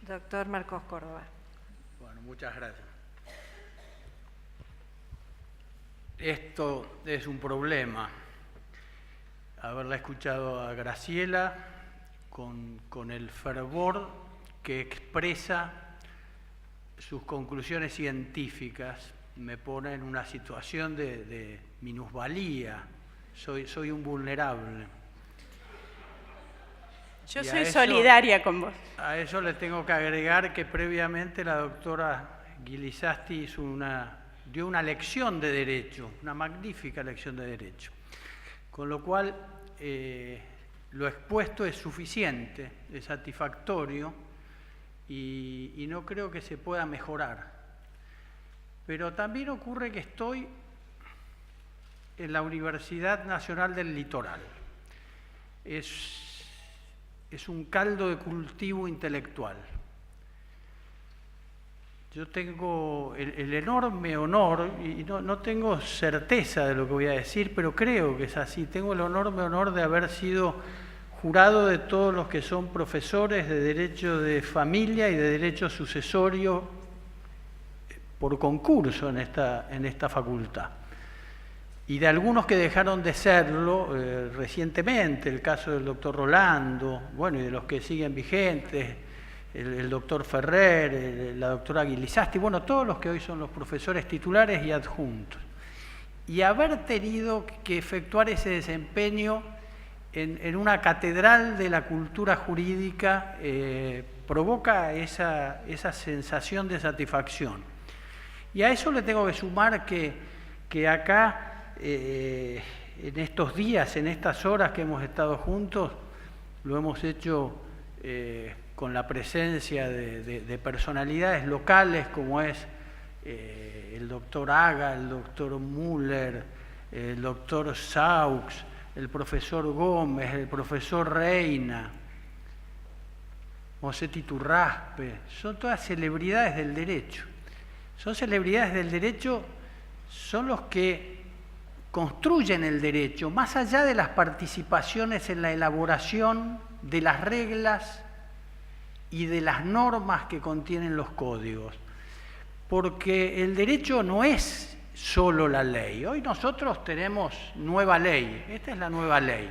Doctor Marcos Córdoba. Bueno, muchas gracias. Esto es un problema. Haberla escuchado a Graciela con el fervor que expresa sus conclusiones científicas me pone en una situación de minusvalía. Soy un vulnerable. Yo soy solidaria con vos. A eso le tengo que agregar que previamente la doctora Guilizasti dio una lección de derecho, una magnífica lección de derecho. Con lo cual, lo expuesto es suficiente, es satisfactorio y no creo que se pueda mejorar. Pero también ocurre que estoy en la Universidad Nacional del Litoral. Es un caldo de cultivo intelectual. Yo tengo el enorme honor, y no tengo certeza de lo que voy a decir, pero creo que es así, tengo el enorme honor de haber sido jurado de todos los que son profesores de Derecho de Familia y de Derecho Sucesorio por concurso en esta facultad. Y de algunos que dejaron de serlo recientemente, el caso del doctor Rolando, bueno, y de los que siguen vigentes, el doctor Ferrer, la doctora Guilizasti, bueno, todos los que hoy son los profesores titulares y adjuntos. Y haber tenido que efectuar ese desempeño en una catedral de la cultura jurídica provoca esa sensación de satisfacción. Y a eso le tengo que sumar que acá, en estos días, en estas horas que hemos estado juntos, lo hemos hecho con la presencia de personalidades locales como es el doctor Haga, el doctor Müller, el doctor Saux, el profesor Gómez, el profesor Reina, José Titurraspe, son todas celebridades del derecho. Son celebridades del derecho, son los que construyen el derecho, más allá de las participaciones en la elaboración de las reglas y de las normas que contienen los códigos. Porque el derecho no es solo la ley. Hoy nosotros tenemos nueva ley, esta es la nueva ley.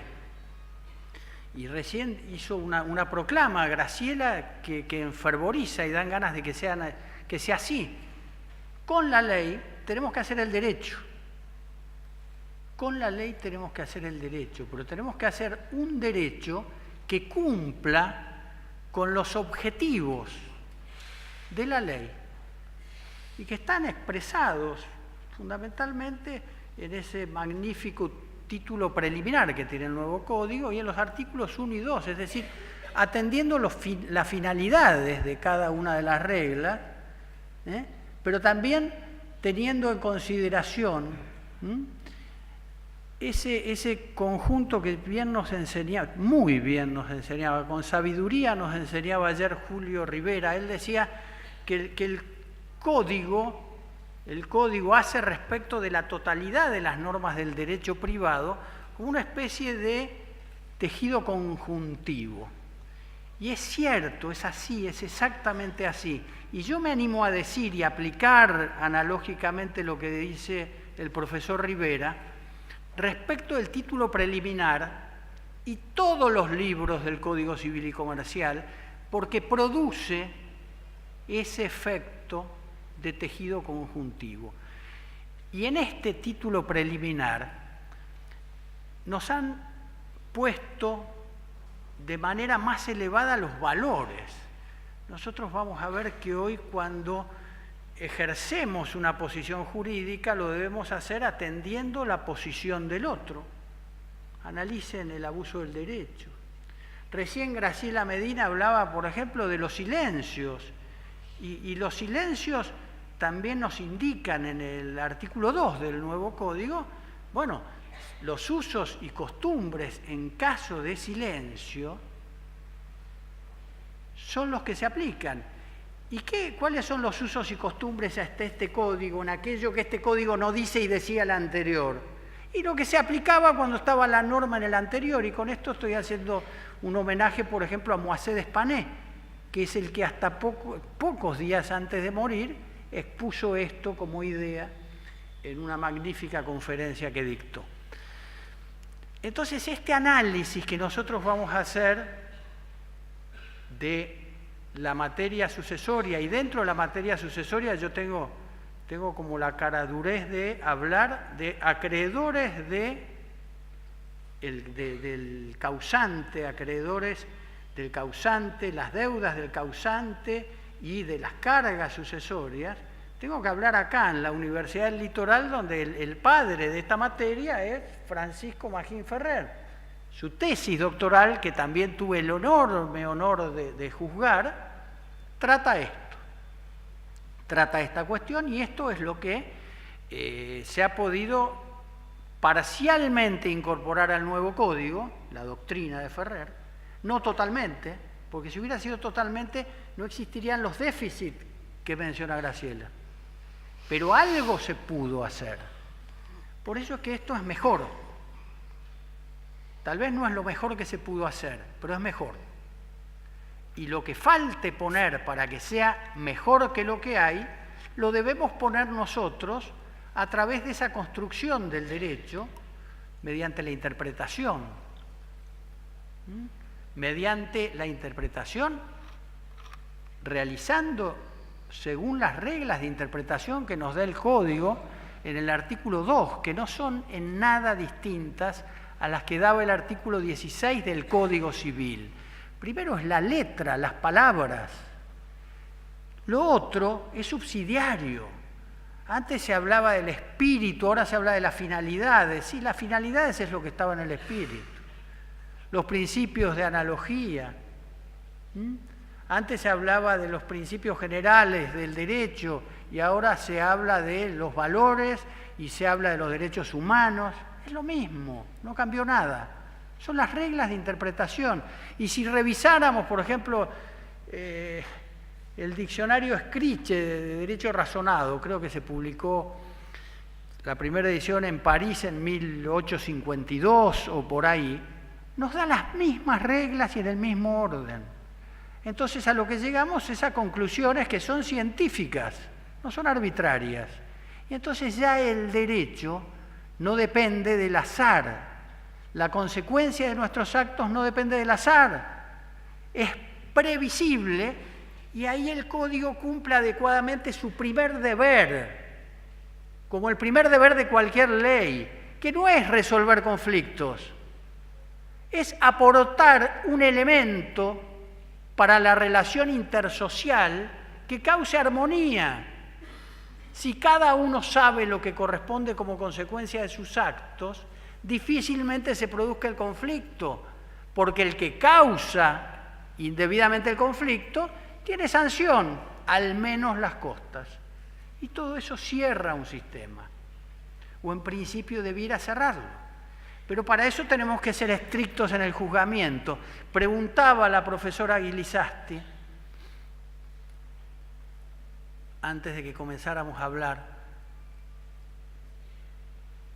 Y recién hizo una proclama Graciela que enfervoriza y dan ganas de que sea así. Con la ley tenemos que hacer el derecho. Con la ley tenemos que hacer el derecho, pero tenemos que hacer un derecho que cumpla con los objetivos de la ley y que están expresados fundamentalmente en ese magnífico título preliminar que tiene el nuevo código y en los artículos 1 y 2, es decir, atendiendo las finalidades de cada una de las reglas, pero también teniendo en consideración ese conjunto que bien nos enseñaba, muy bien nos enseñaba, con sabiduría nos enseñaba ayer Julio Rivera. Él decía que el código hace respecto de la totalidad de las normas del derecho privado como una especie de tejido conjuntivo. Y es cierto, es así, es exactamente así. Y yo me animo a decir y aplicar analógicamente lo que dice el profesor Rivera respecto del título preliminar y todos los libros del Código Civil y Comercial, porque produce ese efecto de tejido conjuntivo. Y en este título preliminar nos han puesto de manera más elevada los valores. Nosotros vamos a ver que hoy cuando ejercemos una posición jurídica lo debemos hacer atendiendo la posición del otro. Analicen el abuso del derecho. Recién Graciela Medina hablaba, por ejemplo, de los silencios. Y los silencios también nos indican en el artículo 2 del nuevo código, bueno, los usos y costumbres en caso de silencio son los que se aplican. ¿Y cuáles son los usos y costumbres hasta este código, en aquello que este código no dice y decía el anterior? Y lo que se aplicaba cuando estaba la norma en el anterior, y con esto estoy haciendo un homenaje, por ejemplo, a Moisés d'Espanet, que es el que hasta pocos días antes de morir expuso esto como idea en una magnífica conferencia que dictó. Entonces, este análisis que nosotros vamos a hacer de la materia sucesoria, y dentro de la materia sucesoria yo tengo como la caradurez de hablar de acreedores del causante, acreedores del causante, las deudas del causante y de las cargas sucesorias. Tengo que hablar acá en la Universidad del Litoral, donde el padre de esta materia es Francisco Magín Ferrer. Su tesis doctoral, que también tuve el enorme honor de juzgar, trata esto. Trata esta cuestión, y esto es lo que se ha podido parcialmente incorporar al nuevo código, la doctrina de Ferrer, no totalmente, porque si hubiera sido totalmente no existirían los déficits que menciona Graciela. Pero algo se pudo hacer. Por eso es que esto es mejor. Tal vez no es lo mejor que se pudo hacer, pero es mejor. Y lo que falte poner para que sea mejor que lo que hay, lo debemos poner nosotros a través de esa construcción del derecho mediante la interpretación. Mediante la interpretación, realizando según las reglas de interpretación que nos da el Código en el artículo 2, que no son en nada distintas a las que daba el artículo 16 del Código Civil. Primero es la letra, las palabras. Lo otro es subsidiario. Antes se hablaba del espíritu, ahora se habla de las finalidades. Sí, las finalidades es lo que estaba en el espíritu. los principios de analogía. Antes se hablaba de los principios generales del derecho y ahora se habla de los valores y se habla de los derechos humanos. Es lo mismo, no cambió nada. Son las reglas de interpretación. Y si revisáramos, por ejemplo, el diccionario Scriche de Derecho Razonado, creo que se publicó la primera edición en París en 1852 o por ahí, nos da las mismas reglas y en el mismo orden. Entonces a lo que llegamos es a conclusiones que son científicas, no son arbitrarias. Y entonces ya el derecho no depende del azar. La consecuencia de nuestros actos no depende del azar. Es previsible y ahí el código cumple adecuadamente su primer deber, como el primer deber de cualquier ley, que no es resolver conflictos, es aportar un elemento para la relación intersocial que cause armonía. Si cada uno sabe lo que corresponde como consecuencia de sus actos, difícilmente se produzca el conflicto, porque el que causa indebidamente el conflicto tiene sanción, al menos las costas. Y todo eso cierra un sistema, o en principio debiera cerrarlo. Pero para eso tenemos que ser estrictos en el juzgamiento. Preguntaba la profesora Guilizasti, antes de que comenzáramos a hablar,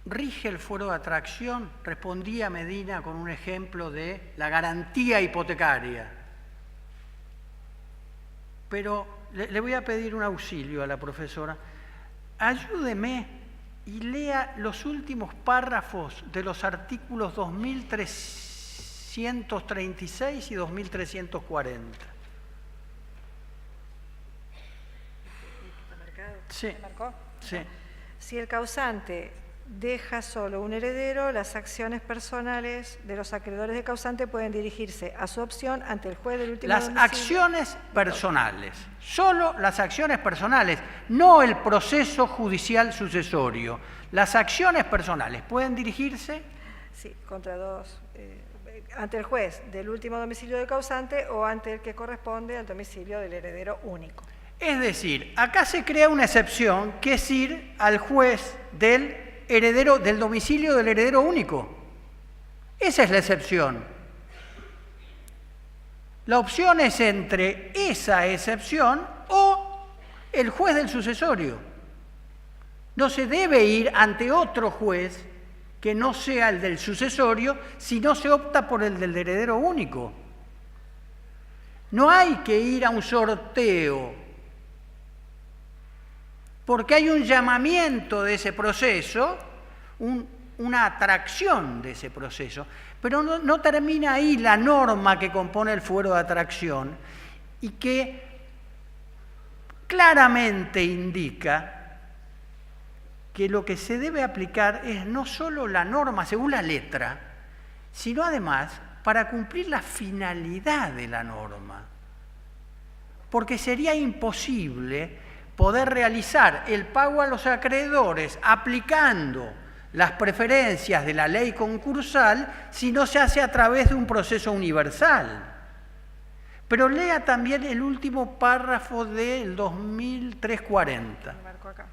¿rige el fuero de atracción? Respondía Medina con un ejemplo de la garantía hipotecaria. Pero le voy a pedir un auxilio a la profesora. Ayúdeme y lea los últimos párrafos de los artículos 2336 y 2340. Sí. ¿Se marcó? Sí. Si el causante deja solo un heredero, las acciones personales de los acreedores del causante pueden dirigirse a su opción ante el juez del último Las domicilio. acciones personales, solo las acciones personales, no el proceso judicial sucesorio. Las acciones personales pueden dirigirse Sí, contra dos. Ante el juez del último domicilio del causante o ante el que corresponde al domicilio del heredero único. Es decir, acá se crea una excepción que es ir al juez del heredero, del domicilio del heredero único. Esa es la excepción. La opción es entre esa excepción o el juez del sucesorio. No se debe ir ante otro juez que no sea el del sucesorio si no se opta por el del heredero único. No hay que ir a un sorteo, porque hay un llamamiento de ese proceso, una atracción de ese proceso, pero no termina ahí la norma que compone el fuero de atracción y que claramente indica que lo que se debe aplicar es no solo la norma según la letra, sino además para cumplir la finalidad de la norma. Porque sería imposible poder realizar el pago a los acreedores aplicando las preferencias de la ley concursal si no se hace a través de un proceso universal. Pero lea también el último párrafo del 2340. Me marco acá.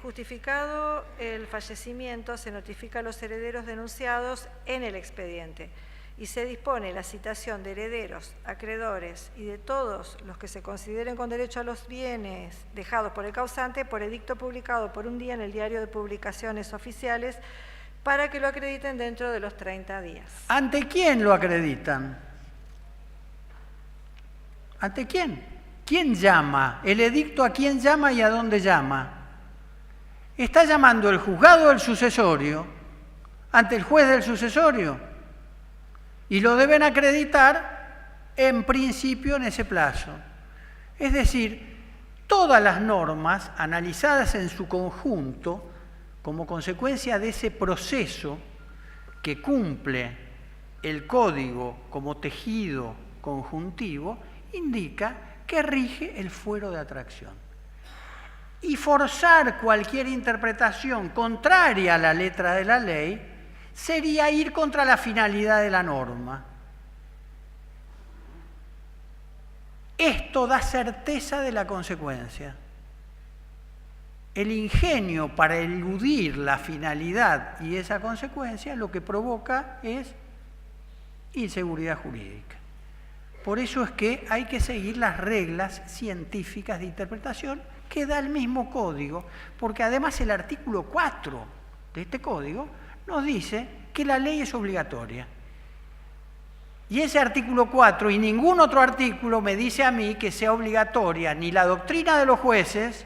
Justificado el fallecimiento, se notifica a los herederos denunciados en el expediente y se dispone la citación de herederos, acreedores y de todos los que se consideren con derecho a los bienes dejados por el causante por edicto publicado por un día en el Diario de Publicaciones Oficiales para que lo acrediten dentro de los 30 días. ¿Ante quién lo acreditan? ¿Ante quién? ¿Quién llama? ¿El edicto a quién llama y a dónde llama? Está llamando el juzgado del sucesorio ante el juez del sucesorio. Y lo deben acreditar en principio en ese plazo. Es decir, todas las normas analizadas en su conjunto como consecuencia de ese proceso que cumple el código como tejido conjuntivo, indica que rige el fuero de atracción. Y forzar cualquier interpretación contraria a la letra de la ley sería ir contra la finalidad de la norma. Esto da certeza de la consecuencia. El ingenio para eludir la finalidad y esa consecuencia lo que provoca es inseguridad jurídica. Por eso es que hay que seguir las reglas científicas de interpretación que da el mismo código, porque además el artículo 4 de este código nos dice que la ley es obligatoria. Y ese artículo 4 y ningún otro artículo me dice a mí que sea obligatoria ni la doctrina de los jueces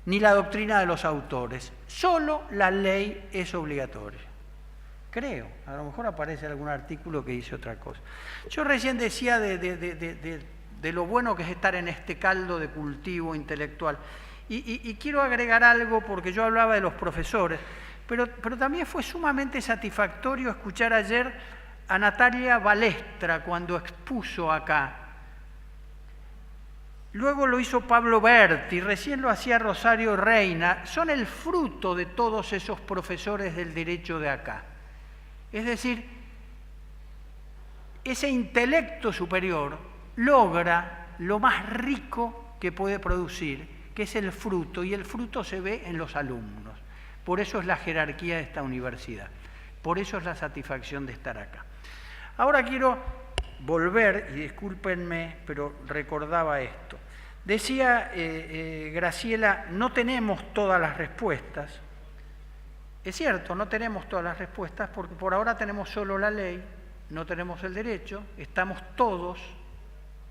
ni la doctrina de los autores. Solo la ley es obligatoria. Creo, a lo mejor aparece algún artículo que dice otra cosa. Yo recién decía de lo bueno que es estar en este caldo de cultivo intelectual. Y quiero agregar algo, porque yo hablaba de los profesores, pero también fue sumamente satisfactorio escuchar ayer a Natalia Balestra cuando expuso acá. Luego lo hizo Pablo Berti, recién lo hacía Rosario Reina. Son el fruto de todos esos profesores del derecho de acá. Es decir, ese intelecto superior logra lo más rico que puede producir, que es el fruto, y el fruto se ve en los alumnos. Por eso es la jerarquía de esta universidad, por eso es la satisfacción de estar acá. Ahora quiero volver, y discúlpenme, pero recordaba esto. Decía Graciela, no tenemos todas las respuestas. Es cierto, no tenemos todas las respuestas porque por ahora tenemos solo la ley, no tenemos el derecho, estamos todos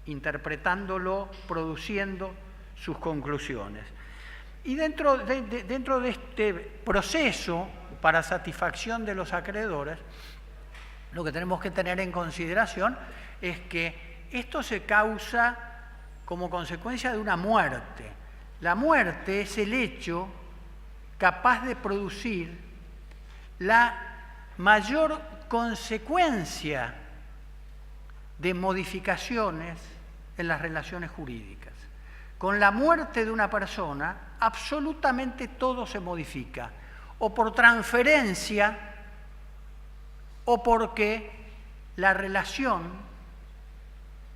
interpretándolo, produciendo sus conclusiones. Y dentro de este proceso para satisfacción de los acreedores, lo que tenemos que tener en consideración es que esto se causa como consecuencia de una muerte. La muerte es el hecho capaz de producir la mayor consecuencia de modificaciones en las relaciones jurídicas. Con la muerte de una persona, absolutamente todo se modifica, o por transferencia, o porque la relación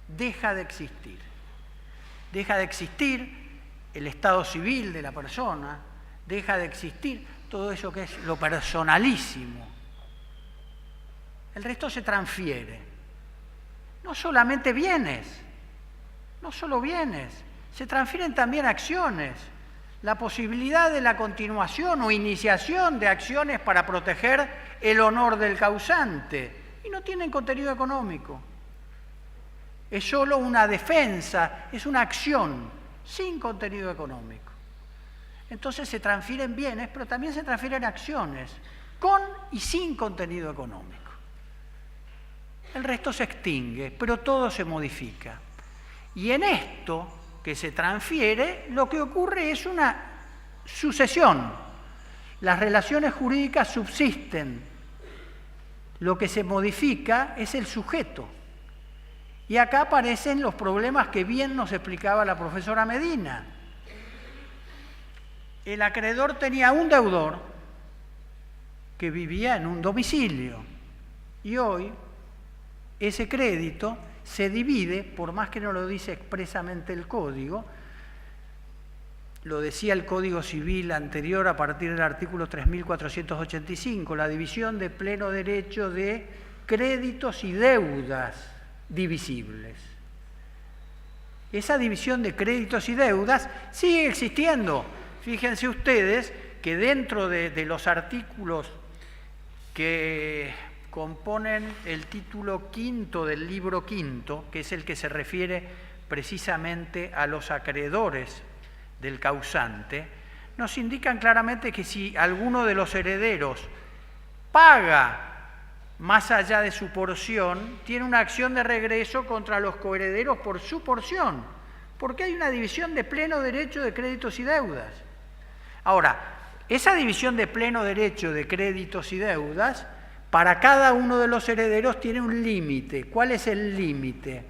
deja de existir. Deja de existir el estado civil de la persona, deja de existir todo eso que es lo personalísimo. El resto se transfiere. No solamente bienes, no solo bienes, se transfieren también acciones. La posibilidad de la continuación o iniciación de acciones para proteger el honor del causante. Y no tienen contenido económico. Es solo una defensa, es una acción sin contenido económico. Entonces se transfieren bienes, pero también se transfieren acciones, con y sin contenido económico. El resto se extingue, pero todo se modifica. Y en esto que se transfiere, lo que ocurre es una sucesión. Las relaciones jurídicas subsisten. Lo que se modifica es el sujeto. Y acá aparecen los problemas que bien nos explicaba la profesora Medina. El acreedor tenía un deudor que vivía en un domicilio y hoy ese crédito se divide, por más que no lo dice expresamente el código, lo decía el Código Civil anterior a partir del artículo 3485, la división de pleno derecho de créditos y deudas divisibles. Esa división de créditos y deudas sigue existiendo. Fíjense ustedes que dentro de los artículos que componen el título quinto del libro quinto, que es el que se refiere precisamente a los acreedores del causante, nos indican claramente que si alguno de los herederos paga más allá de su porción, tiene una acción de regreso contra los coherederos por su porción, porque hay una división de pleno derecho de créditos y deudas. Ahora, esa división de pleno derecho de créditos y deudas, para cada uno de los herederos tiene un límite. ¿Cuál es el límite?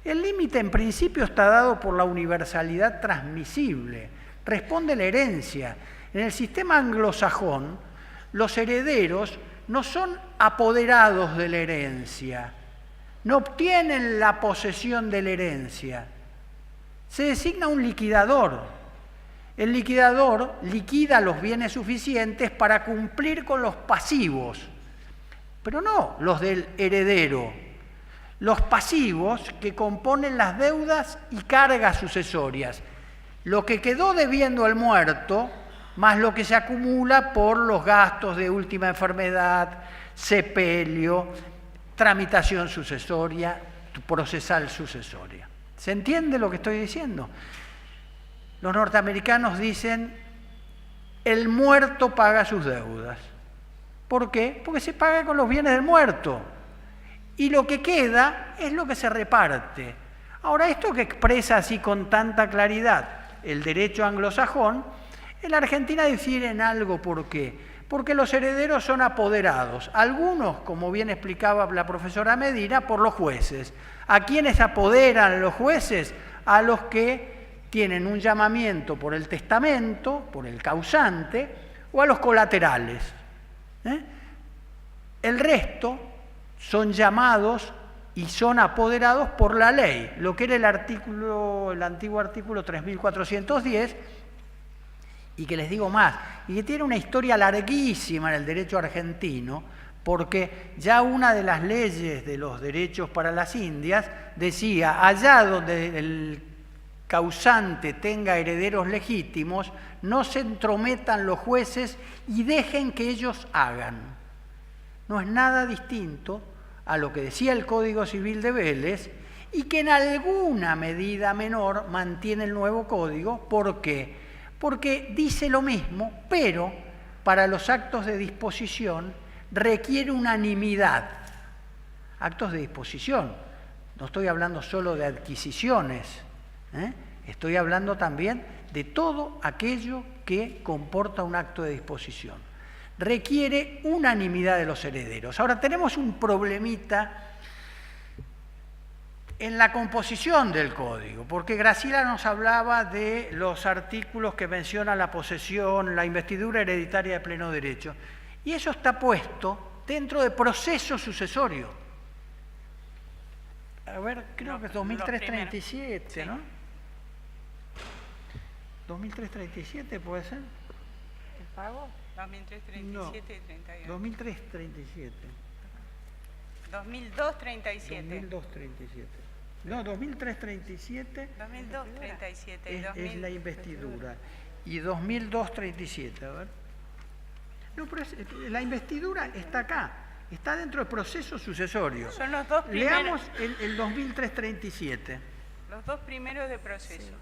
El límite en principio está dado por la universalidad transmisible, responde la herencia. En el sistema anglosajón, los herederos no son apoderados de la herencia, no obtienen la posesión de la herencia. Se designa un liquidador. El liquidador liquida los bienes suficientes para cumplir con los pasivos, pero no los del heredero. Los pasivos que componen las deudas y cargas sucesorias. Lo que quedó debiendo al muerto, más lo que se acumula por los gastos de última enfermedad, sepelio, tramitación sucesoria, procesal sucesoria. ¿Se entiende lo que estoy diciendo? Los norteamericanos dicen, el muerto paga sus deudas. ¿Por qué? Porque se paga con los bienes del muerto. Y lo que queda es lo que se reparte. Ahora, esto que expresa así con tanta claridad el derecho anglosajón, en la Argentina difiere en algo. ¿Por qué? Porque los herederos son apoderados. Algunos, como bien explicaba la profesora Medina, por los jueces. ¿A quiénes apoderan los jueces? A los que tienen un llamamiento por el testamento, por el causante, o a los colaterales. El resto son llamados y son apoderados por la ley, lo que era el antiguo artículo 3410, y que les digo más, y que tiene una historia larguísima en el derecho argentino, porque ya una de las leyes de los derechos para las Indias decía, allá donde el causante tenga herederos legítimos, no se entrometan los jueces y dejen que ellos hagan. No es nada distinto a lo que decía el Código Civil de Vélez y que en alguna medida menor mantiene el nuevo código. ¿Por qué? Porque dice lo mismo, pero para los actos de disposición requiere unanimidad. Actos de disposición. No estoy hablando solo de adquisiciones, estoy hablando también de todo aquello que comporta un acto de disposición. Requiere unanimidad de los herederos. Ahora tenemos un problemita en la composición del código, porque Graciela nos hablaba de los artículos que mencionan la posesión, la investidura hereditaria de pleno derecho, y eso está puesto dentro de proceso sucesorio. A ver, creo que es 2337, sí. ¿No? 2337 puede ser. ¿El pago? 2337 no, y 31. 2337. 2237. 2237. No, 2337. 2237. Es la investidura. Y 2237, a ver. No, pero la investidura está acá. Está dentro del proceso sucesorio. Son los dos primeros. Leamos el 2337. Los dos primeros de proceso. Sí.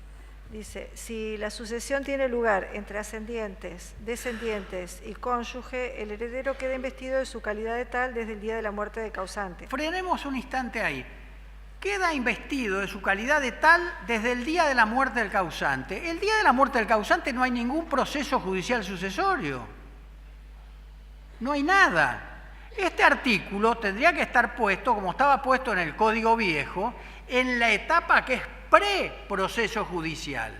Dice, si la sucesión tiene lugar entre ascendientes, descendientes y cónyuge, el heredero queda investido de su calidad de tal desde el día de la muerte del causante. Frenemos un instante ahí. Queda investido de su calidad de tal desde el día de la muerte del causante. El día de la muerte del causante no hay ningún proceso judicial sucesorio. No hay nada. Este artículo tendría que estar puesto, como estaba puesto en el Código Viejo, en la etapa que es pre-proceso judicial.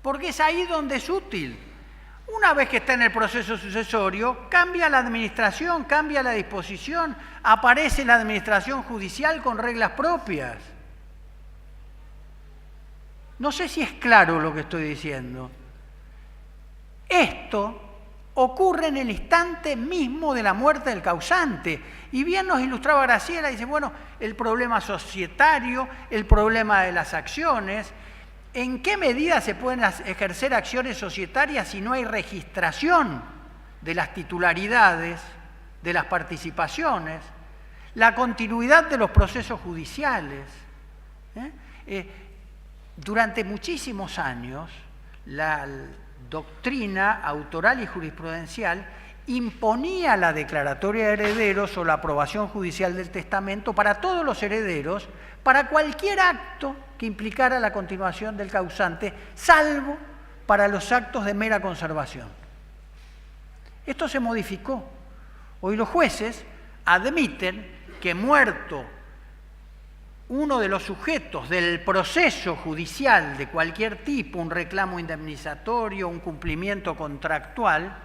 Porque es ahí donde es útil. Una vez que está en el proceso sucesorio, cambia la administración, cambia la disposición, aparece la administración judicial con reglas propias. No sé si es claro lo que estoy diciendo. Esto ocurre en el instante mismo de la muerte del causante. Y bien nos ilustraba Graciela, dice, bueno, el problema societario, el problema de las acciones, ¿en qué medida se pueden ejercer acciones societarias si no hay registración de las titularidades, de las participaciones, la continuidad de los procesos judiciales? Durante muchísimos años, la doctrina autoral y jurisprudencial imponía la declaratoria de herederos o la aprobación judicial del testamento para todos los herederos, para cualquier acto que implicara la continuación del causante, salvo para los actos de mera conservación. Esto se modificó. Hoy los jueces admiten que muerto uno de los sujetos del proceso judicial de cualquier tipo, un reclamo indemnizatorio, un cumplimiento contractual,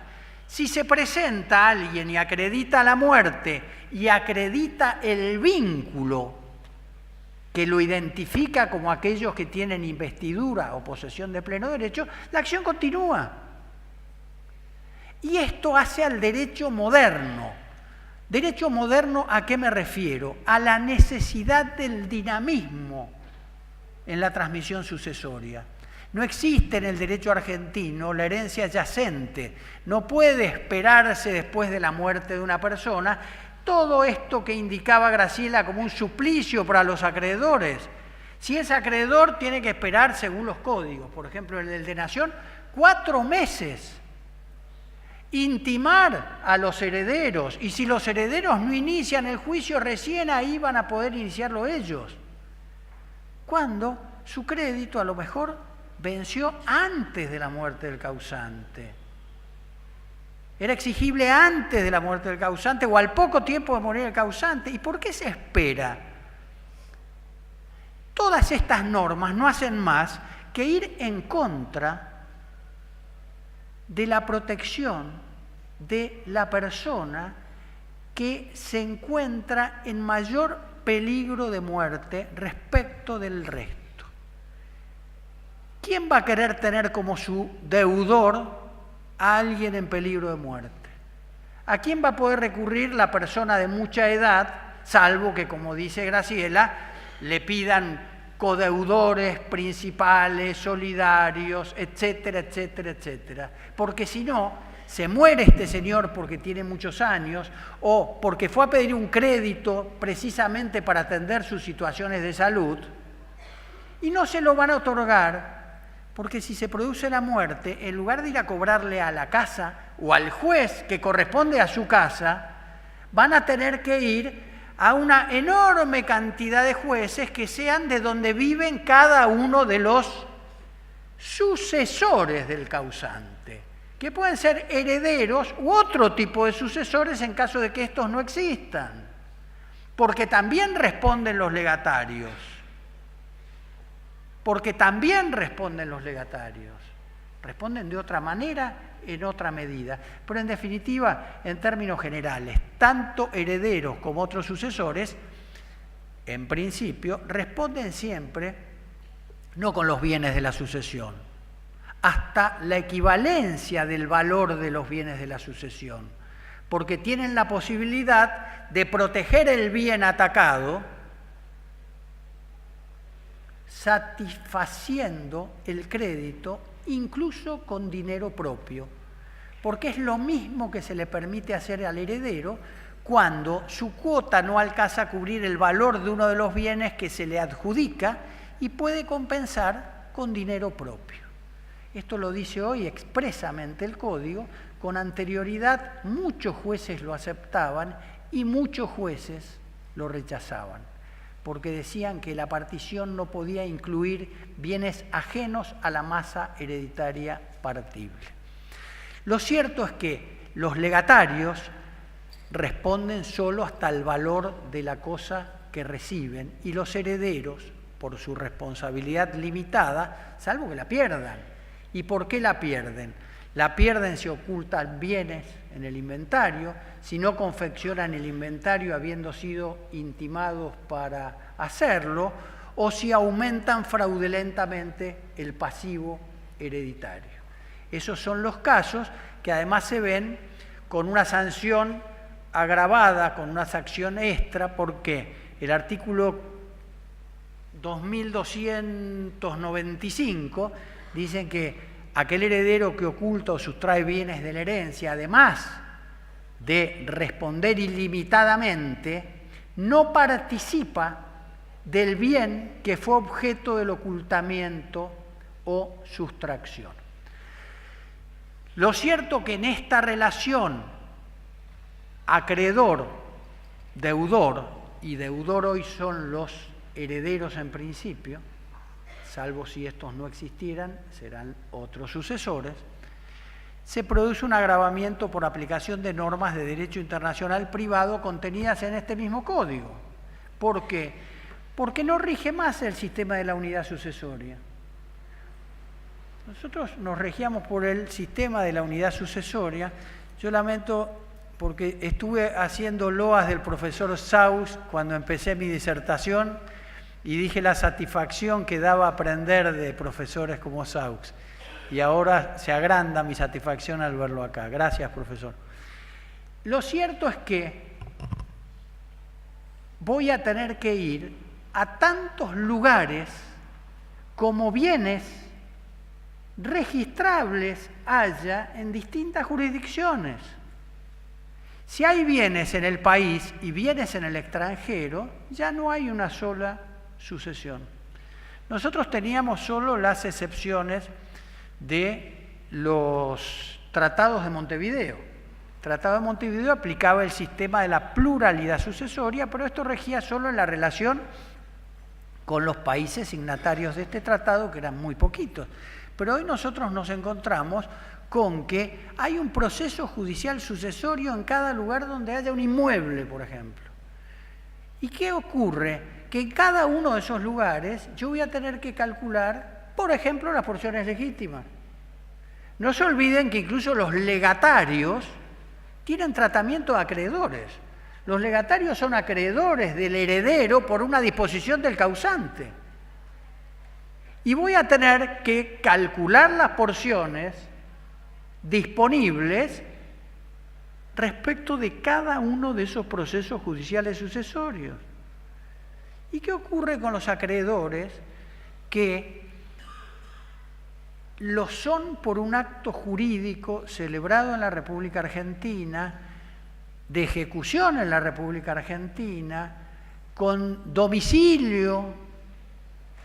Si se presenta alguien y acredita la muerte y acredita el vínculo que lo identifica como aquellos que tienen investidura o posesión de pleno derecho, la acción continúa. Y esto hace al derecho moderno. ¿Derecho moderno a qué me refiero? A la necesidad del dinamismo en la transmisión sucesoria. No existe en el derecho argentino la herencia yacente. No puede esperarse después de la muerte de una persona todo esto que indicaba Graciela como un suplicio para los acreedores. Si es acreedor, tiene que esperar según los códigos. Por ejemplo, el del de Nación, 4 meses. Intimar a los herederos. Y si los herederos no inician el juicio, recién ahí van a poder iniciarlo ellos. Cuando su crédito a lo mejor venció antes de la muerte del causante. Era exigible antes de la muerte del causante o al poco tiempo de morir el causante. ¿Y por qué se espera? Todas estas normas no hacen más que ir en contra de la protección de la persona que se encuentra en mayor peligro de muerte respecto del resto. ¿Quién va a querer tener como su deudor a alguien en peligro de muerte? ¿A quién va a poder recurrir la persona de mucha edad, salvo que, como dice Graciela, le pidan codeudores principales, solidarios, etcétera, etcétera, etcétera? Porque si no, se muere este señor porque tiene muchos años o porque fue a pedir un crédito precisamente para atender sus situaciones de salud y no se lo van a otorgar porque si se produce la muerte, en lugar de ir a cobrarle a la casa o al juez que corresponde a su casa, van a tener que ir a una enorme cantidad de jueces que sean de donde viven cada uno de los sucesores del causante, que pueden ser herederos u otro tipo de sucesores en caso de que estos no existan, porque también responden los legatarios. Porque también responden los legatarios. Responden de otra manera, en otra medida. Pero en definitiva, en términos generales, tanto herederos como otros sucesores, en principio, responden siempre no con los bienes de la sucesión, hasta la equivalencia del valor de los bienes de la sucesión, porque tienen la posibilidad de proteger el bien atacado satisfaciendo el crédito incluso con dinero propio, porque es lo mismo que se le permite hacer al heredero cuando su cuota no alcanza a cubrir el valor de uno de los bienes que se le adjudica y puede compensar con dinero propio. Esto lo dice hoy expresamente el Código. Con anterioridad muchos jueces lo aceptaban y muchos jueces lo rechazaban, porque decían que la partición no podía incluir bienes ajenos a la masa hereditaria partible. Lo cierto es que los legatarios responden solo hasta el valor de la cosa que reciben y los herederos, por su responsabilidad limitada, salvo que la pierdan. ¿Y por qué la pierden? La pierden si ocultan bienes en el inventario, si no confeccionan el inventario habiendo sido intimados para hacerlo, o si aumentan fraudulentamente el pasivo hereditario. Esos son los casos que además se ven con una sanción agravada, con una sanción extra, porque el artículo 2295 dicen que aquel heredero que oculta o sustrae bienes de la herencia, además de responder ilimitadamente, no participa del bien que fue objeto del ocultamiento o sustracción. Lo cierto que en esta relación acreedor-deudor, y deudor hoy son los herederos en principio, salvo si estos no existieran, serán otros sucesores, se produce un agravamiento por aplicación de normas de derecho internacional privado contenidas en este mismo código. ¿Por qué? Porque no rige más el sistema de la unidad sucesoria. Nosotros nos regíamos por el sistema de la unidad sucesoria Yo lamento porque estuve haciendo loas del profesor Saux cuando empecé mi disertación y dije la satisfacción que daba aprender de profesores como Saux. Y ahora se agranda mi satisfacción al verlo acá. Gracias, profesor. Lo cierto es que voy a tener que ir a tantos lugares como bienes registrables haya en distintas jurisdicciones. Si hay bienes en el país y bienes en el extranjero, ya no hay una sola sucesión. Nosotros teníamos solo las excepciones de los tratados de Montevideo. El Tratado de Montevideo aplicaba el sistema de la pluralidad sucesoria, pero esto regía solo en la relación con los países signatarios de este tratado, que eran muy poquitos. Pero hoy nosotros nos encontramos con que hay un proceso judicial sucesorio en cada lugar donde haya un inmueble, por ejemplo. ¿Y qué ocurre? Que en cada uno de esos lugares yo voy a tener que calcular, por ejemplo, las porciones legítimas. No se olviden que incluso los legatarios tienen tratamiento de acreedores. Los legatarios son acreedores del heredero por una disposición del causante. Y voy a tener que calcular las porciones disponibles respecto de cada uno de esos procesos judiciales sucesorios. ¿Y qué ocurre con los acreedores? Que lo son por un acto jurídico celebrado en la República Argentina, de ejecución en la República Argentina, con domicilio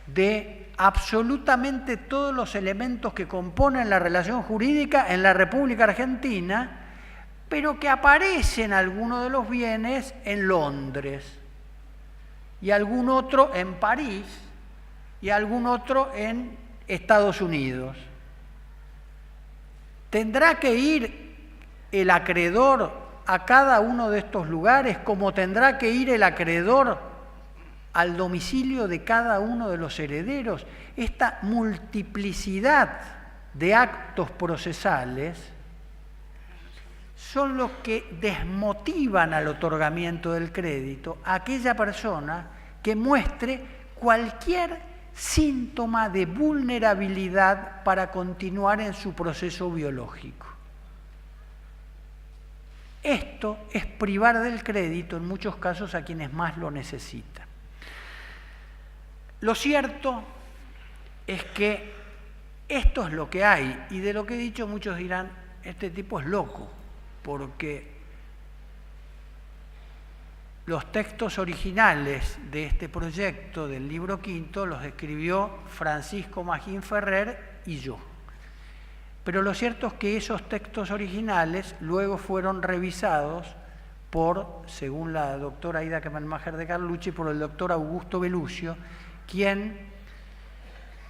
de absolutamente todos los elementos que componen la relación jurídica en la República Argentina, pero que aparecen algunos de los bienes en Londres, y algún otro en París, y algún otro en Estados Unidos. ¿Tendrá que ir el acreedor a cada uno de estos lugares, como tendrá que ir el acreedor al domicilio de cada uno de los herederos? Esta multiplicidad de actos procesales son los que desmotivan al otorgamiento del crédito a aquella persona que muestre cualquier síntoma de vulnerabilidad para continuar en su proceso biológico. Esto es privar del crédito en muchos casos a quienes más lo necesitan. Lo cierto es que esto es lo que hay, y de lo que he dicho muchos dirán, este tipo es loco, porque los textos originales de este proyecto del libro quinto los escribió Francisco Magín Ferrer y yo. Pero lo cierto es que esos textos originales luego fueron revisados por, según la doctora Aida Kemelmacher de Carlucci, por el doctor Augusto Belucio, quien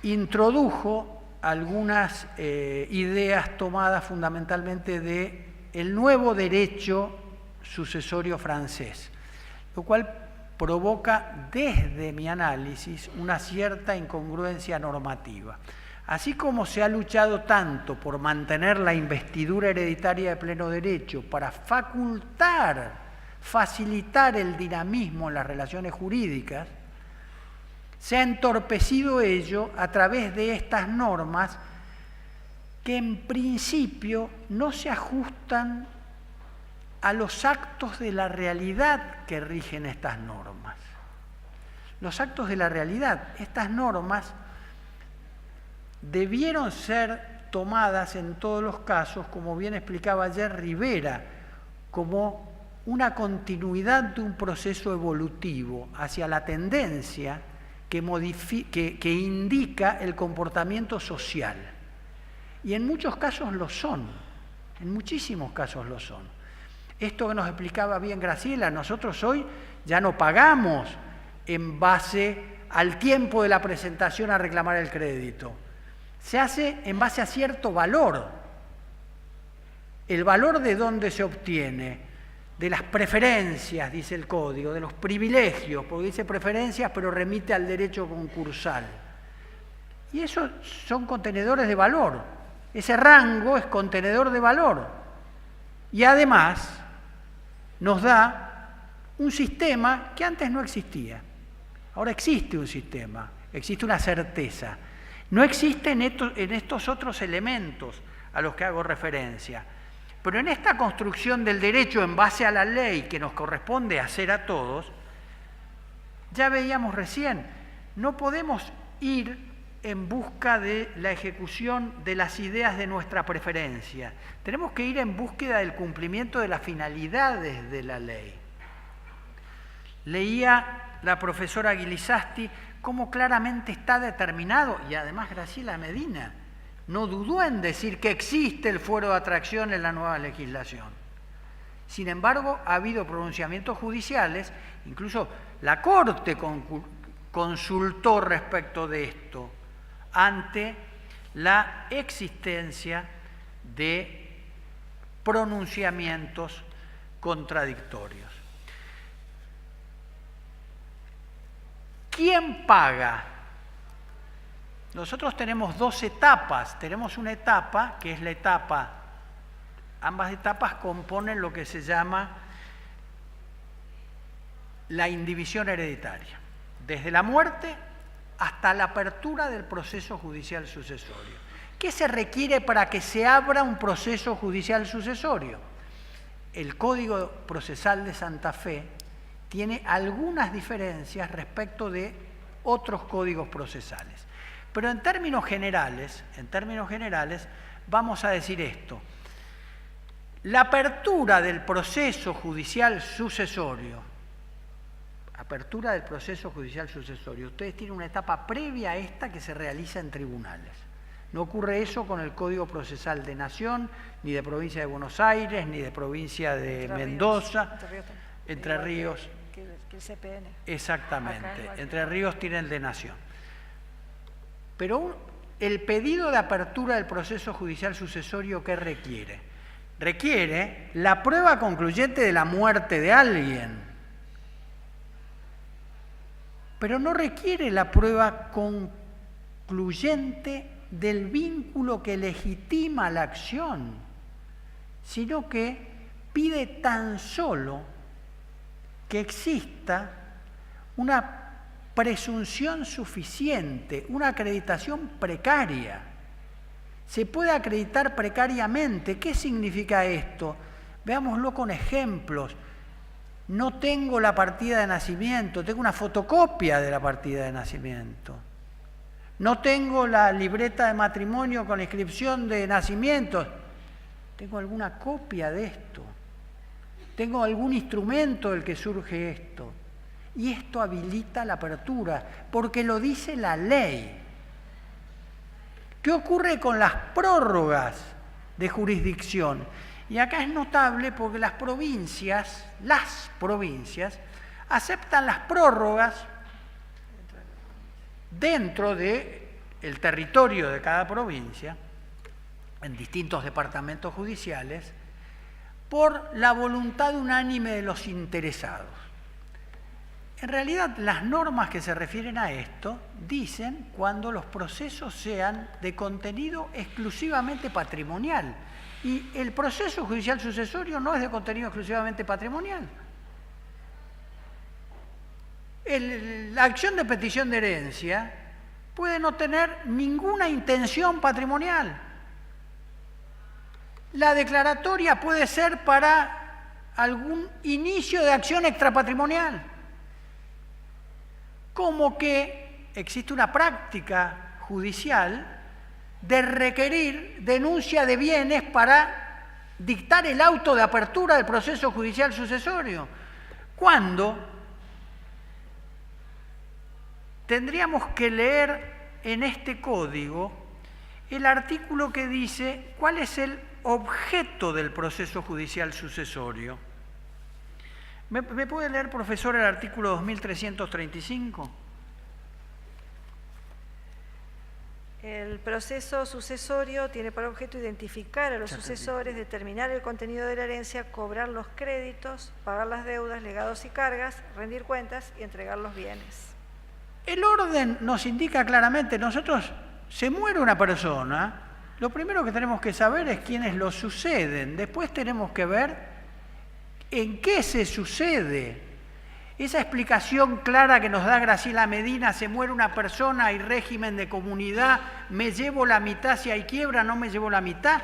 introdujo algunas ideas tomadas fundamentalmente del nuevo derecho sucesorio francés, lo cual provoca desde mi análisis una cierta incongruencia normativa. Así como se ha luchado tanto por mantener la investidura hereditaria de pleno derecho para facilitar el dinamismo en las relaciones jurídicas, se ha entorpecido ello a través de estas normas que en principio no se ajustan a los actos de la realidad que rigen estas normas. Los actos de la realidad, estas normas debieron ser tomadas en todos los casos, como bien explicaba ayer Rivera, como una continuidad de un proceso evolutivo hacia la tendencia que indica el comportamiento social. Y en muchos casos lo son, en muchísimos casos lo son. Esto que nos explicaba bien Graciela, nosotros hoy ya no pagamos en base al tiempo de la presentación a reclamar el crédito. Se hace en base a cierto valor. ¿El valor de dónde se obtiene? De las preferencias, dice el código, de los privilegios, porque dice preferencias pero remite al derecho concursal. Y esos son contenedores de valor. Ese rango es contenedor de valor. Y además nos da un sistema que antes no existía. Ahora existe un sistema, existe una certeza. No existen en estos otros elementos a los que hago referencia. Pero en esta construcción del derecho en base a la ley que nos corresponde hacer a todos, ya veíamos recién, no podemos ir en busca de la ejecución de las ideas de nuestra preferencia. Tenemos que ir en búsqueda del cumplimiento de las finalidades de la ley. Leía la profesora Guilizasti cómo claramente está determinado, y además Graciela Medina no dudó en decir que existe el fuero de atracción en la nueva legislación. Sin embargo, ha habido pronunciamientos judiciales, incluso la Corte consultó respecto de esto, ante la existencia de pronunciamientos contradictorios. ¿Quién paga? Nosotros tenemos dos etapas. Tenemos una etapa que es la etapa, ambas etapas componen lo que se llama la indivisión hereditaria, desde la muerte hasta la apertura del proceso judicial sucesorio. ¿Qué se requiere para que se abra un proceso judicial sucesorio? El Código Procesal de Santa Fe tiene algunas diferencias respecto de otros códigos procesales. Pero en términos generales, vamos a decir esto. La apertura del proceso judicial sucesorio, ustedes tienen una etapa previa a esta que se realiza en tribunales. No ocurre eso con el Código Procesal de Nación, ni de Provincia de Buenos Aires, ni de Provincia de Mendoza, Entre Ríos. Que el CPN. Exactamente, Entre Ríos tiene el de Nación. Pero el pedido de apertura del proceso judicial sucesorio, ¿qué requiere? Requiere la prueba concluyente de la muerte de alguien, pero no requiere la prueba concluyente del vínculo que legitima la acción, sino que pide tan solo que exista una presunción suficiente, una acreditación precaria. Se puede acreditar precariamente. ¿Qué significa esto? Veámoslo con ejemplos. No tengo la partida de nacimiento, tengo una fotocopia de la partida de nacimiento. No tengo la libreta de matrimonio con la inscripción de nacimiento, tengo alguna copia de esto. Tengo algún instrumento del que surge esto. Y esto habilita la apertura, porque lo dice la ley. ¿Qué ocurre con las prórrogas de jurisdicción? Y acá es notable porque las provincias aceptan las prórrogas dentro del territorio de cada provincia, en distintos departamentos judiciales, por la voluntad unánime de los interesados. En realidad, las normas que se refieren a esto dicen cuando los procesos sean de contenido exclusivamente patrimonial. Y el proceso judicial sucesorio no es de contenido exclusivamente patrimonial. La acción de petición de herencia puede no tener ninguna intención patrimonial. La declaratoria puede ser para algún inicio de acción extrapatrimonial. Como que existe una práctica judicial de requerir denuncia de bienes para dictar el auto de apertura del proceso judicial sucesorio, cuando tendríamos que leer en este código el artículo que dice cuál es el objeto del proceso judicial sucesorio. ¿Me puede leer, profesor, el artículo 2335? El proceso sucesorio tiene por objeto identificar a los sucesores, determinar el contenido de la herencia, cobrar los créditos, pagar las deudas, legados y cargas, rendir cuentas y entregar los bienes. El orden nos indica claramente, se muere una persona, Lo primero que tenemos que saber es quiénes lo suceden. Después tenemos que ver en qué se sucede. Esa explicación clara que nos da Graciela Medina, se muere una persona, hay régimen de comunidad, me llevo la mitad, si hay quiebra no me llevo la mitad.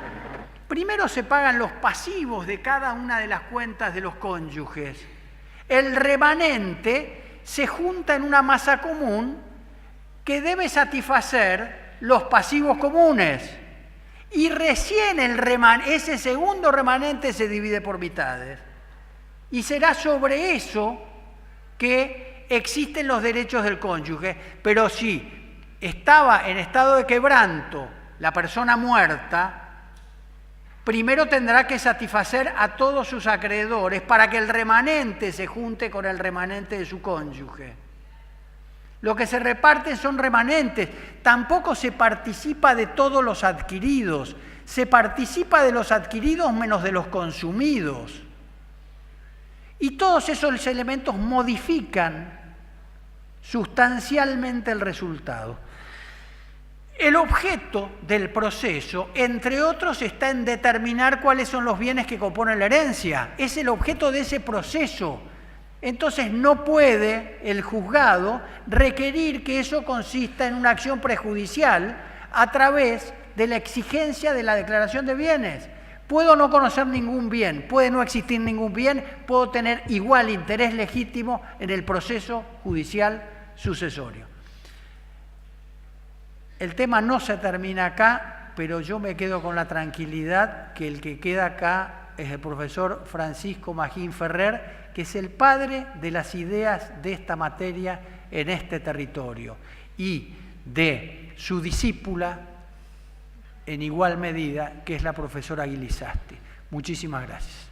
Primero se pagan los pasivos de cada una de las cuentas de los cónyuges. El remanente se junta en una masa común que debe satisfacer los pasivos comunes. Y recién ese segundo remanente se divide por mitades. Y será sobre eso que existen los derechos del cónyuge. Pero si estaba en estado de quebranto la persona muerta, primero tendrá que satisfacer a todos sus acreedores para que el remanente se junte con el remanente de su cónyuge. Lo que se reparte son remanentes. Tampoco se participa de todos los adquiridos. Se participa de los adquiridos menos de los consumidos. Y todos esos elementos modifican sustancialmente el resultado. El objeto del proceso, entre otros, está en determinar cuáles son los bienes que componen la herencia. Es el objeto de ese proceso. Entonces no puede el juzgado requerir que eso consista en una acción prejudicial a través de la exigencia de la declaración de bienes. Puedo no conocer ningún bien, puede no existir ningún bien, puedo tener igual interés legítimo en el proceso judicial sucesorio. El tema no se termina acá, pero yo me quedo con la tranquilidad que el que queda acá es el profesor Francisco Magín Ferrer, que es el padre de las ideas de esta materia en este territorio, y de su discípula en igual medida, que es la profesora Guilizasti. Muchísimas gracias.